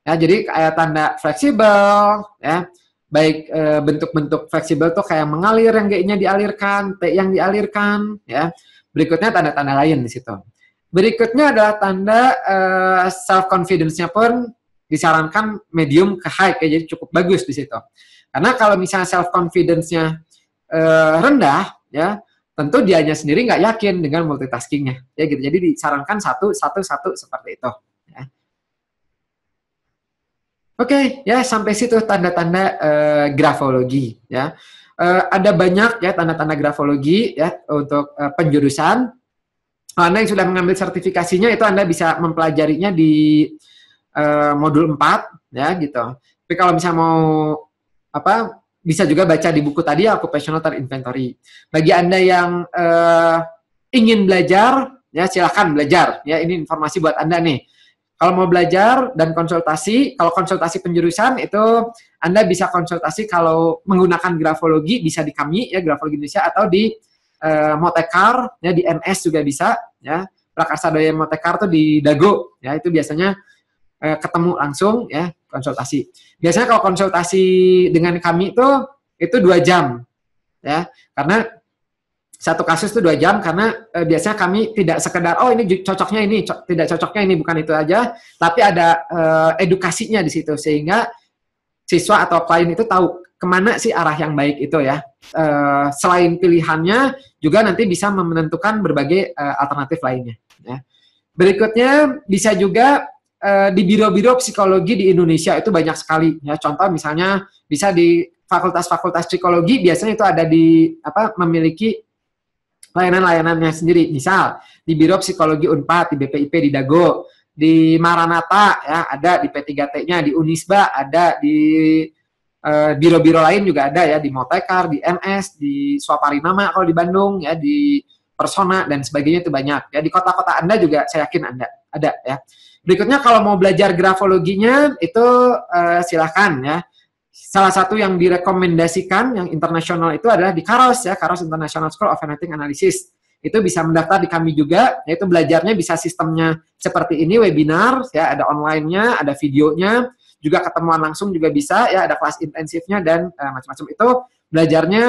Ya, jadi kayak tanda fleksibel, ya, baik bentuk-bentuk fleksibel tuh kayak mengalir, yang G-nya dialirkan, T yang dialirkan, ya. Berikutnya tanda-tanda lain di situ. Berikutnya adalah tanda self confidence-nya pun disarankan medium ke high, ya, jadi cukup bagus di situ. Karena kalau misalnya self confidence-nya rendah, ya, tentu dianya sendiri nggak yakin dengan multitasking-nya, ya, gitu. Jadi disarankan satu seperti itu. Oke, ya, sampai situ tanda-tanda grafologi, ya. ada banyak ya tanda-tanda grafologi ya untuk penjurusan. Anda yang sudah mengambil sertifikasinya itu Anda bisa mempelajarinya di modul 4 ya gitu. Tapi kalau misalnya mau apa bisa juga baca di buku tadi Occupational Third Inventory. Bagi Anda yang ingin belajar ya silakan belajar ya, ini informasi buat Anda nih. Kalau mau belajar dan konsultasi, kalau konsultasi penjurusan itu Anda bisa konsultasi kalau menggunakan grafologi bisa di kami ya Grafologi Indonesia atau di Motekar ya di NS juga bisa ya. Prakarsa Daya Motekar tuh di Dago ya, itu biasanya ketemu langsung ya konsultasi. Biasanya kalau konsultasi dengan kami itu 2 jam ya, karena satu kasus itu 2 jam karena biasanya kami tidak sekedar oh ini cocoknya ini, tidak cocoknya ini, bukan itu aja, tapi ada edukasinya di situ sehingga siswa atau klien itu tahu kemana sih arah yang baik itu ya. Selain pilihannya juga nanti bisa menentukan berbagai alternatif lainnya. Ya. Berikutnya bisa juga di biro-biro psikologi di Indonesia itu banyak sekali ya. Contoh misalnya bisa di fakultas-fakultas psikologi biasanya itu ada di memiliki layanan-layanannya sendiri. Misal di Biro Psikologi Unpad, di BPIP di Dago, di Maranatha ya ada, di P3T-nya, di Unisba ada, di biro-biro lain juga ada ya, di Motekar, di NS, di Swaparinama kalau di Bandung ya, di Persona dan sebagainya itu banyak. Ya di kota-kota Anda juga saya yakin ada ya. Berikutnya kalau mau belajar grafologinya itu silakan ya. Salah satu yang direkomendasikan yang internasional itu adalah di Karos ya, Karos International School of Phonetic Analysis. Itu bisa mendaftar di kami juga, yaitu belajarnya bisa sistemnya seperti ini, webinar ya, ada online-nya, ada videonya, juga ketemuan langsung juga bisa ya, ada kelas intensifnya dan macam-macam. Itu belajarnya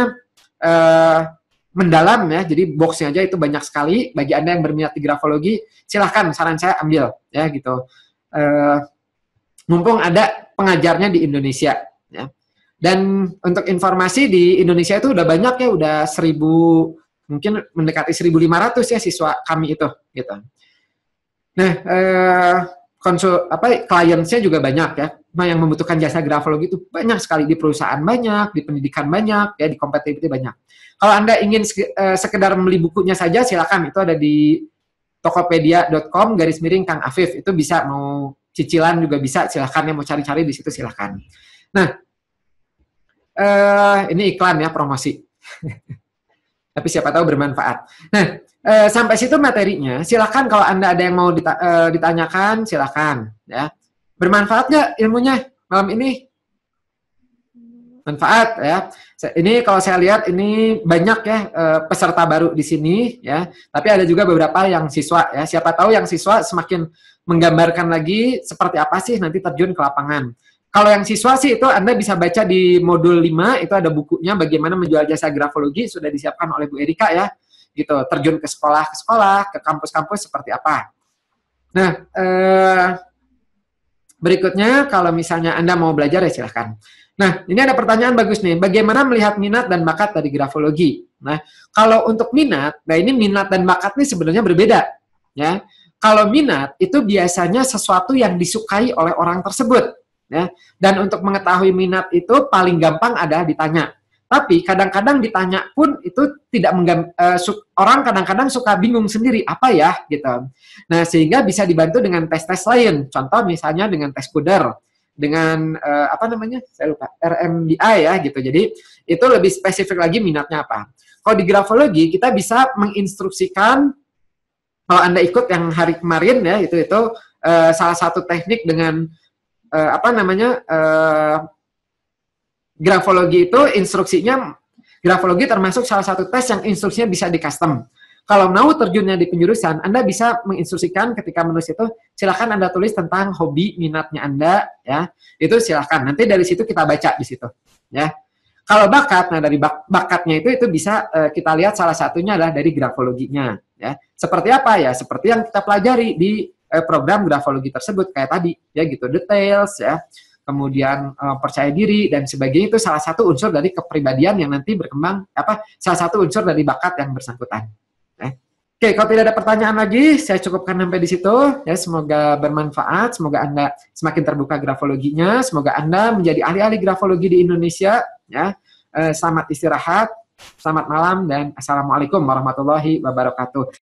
mendalam ya, jadi box-nya aja itu banyak sekali. Bagi Anda yang berminat di grafologi, silahkan saran saya ambil ya gitu. Mumpung ada pengajarnya di Indonesia. Ya. Dan untuk informasi di Indonesia itu udah banyak ya, udah 1000, mungkin mendekati 1.500 ya siswa kami itu gitu. Nah, kliennya juga banyak ya. Yang membutuhkan jasa grafologi itu banyak sekali, di perusahaan banyak, di pendidikan banyak, ya di kompetitif banyak. Kalau Anda ingin sekedar membeli bukunya saja silakan, itu ada di tokopedia.com/Kang Afif, itu bisa, mau cicilan juga bisa, silakan, yang mau cari-cari di situ silakan. Nah, ini iklan ya, promosi. Tapi siapa tahu bermanfaat. Nah, sampai situ materinya. Silakan kalau Anda ada yang mau ditanyakan, silakan. Ya, bermanfaat nggak ilmunya malam ini? Manfaat ya. Ini kalau saya lihat ini banyak ya peserta baru di sini ya. Tapi ada juga beberapa yang siswa ya. Siapa tahu yang siswa semakin menggambarkan lagi seperti apa sih nanti terjun ke lapangan. Kalau yang siswa sih itu Anda bisa baca di modul 5, itu ada bukunya bagaimana menjual jasa grafologi, sudah disiapkan oleh Bu Erika ya. Gitu, terjun ke sekolah, ke kampus-kampus seperti apa. Nah, berikutnya kalau misalnya Anda mau belajar ya silahkan. Nah, ini ada pertanyaan bagus nih. Bagaimana melihat minat dan bakat dari grafologi? Nah, kalau untuk minat, nah ini minat dan bakat ini sebenarnya berbeda. Ya, kalau minat itu biasanya sesuatu yang disukai oleh orang tersebut. Ya, dan untuk mengetahui minat itu paling gampang adalah ditanya. Tapi kadang-kadang ditanya pun itu tidak orang kadang-kadang suka bingung sendiri apa ya gitu. Nah, sehingga bisa dibantu dengan tes-tes lain. Contoh misalnya dengan tes Kuder, dengan saya lupa, RMBI ya gitu. Jadi itu lebih spesifik lagi minatnya apa. Kalau di grafologi kita bisa menginstruksikan, kalau Anda ikut yang hari kemarin ya, itu salah satu teknik dengan grafologi itu instruksinya, grafologi termasuk salah satu tes yang instruksinya bisa di custom. Kalau mau terjunnya di penjurusan, Anda bisa menginstruksikan ketika menulis itu, silakan Anda tulis tentang hobi minatnya Anda, ya. Itu silakan. Nanti dari situ kita baca di situ, ya. Kalau bakat, nah dari bakatnya itu bisa kita lihat salah satunya adalah dari grafologinya, ya. Seperti apa ya? Seperti yang kita pelajari di program grafologi tersebut kayak tadi, ya gitu, details, ya. Kemudian percaya diri dan sebagainya, itu salah satu unsur dari kepribadian yang nanti berkembang, salah satu unsur dari bakat yang bersangkutan. Oke, kalau tidak ada pertanyaan lagi, saya cukupkan sampai di situ. Ya, semoga bermanfaat, semoga Anda semakin terbuka grafologinya, semoga Anda menjadi ahli-ahli grafologi di Indonesia. Ya, Selamat istirahat, selamat malam, dan assalamualaikum warahmatullahi wabarakatuh.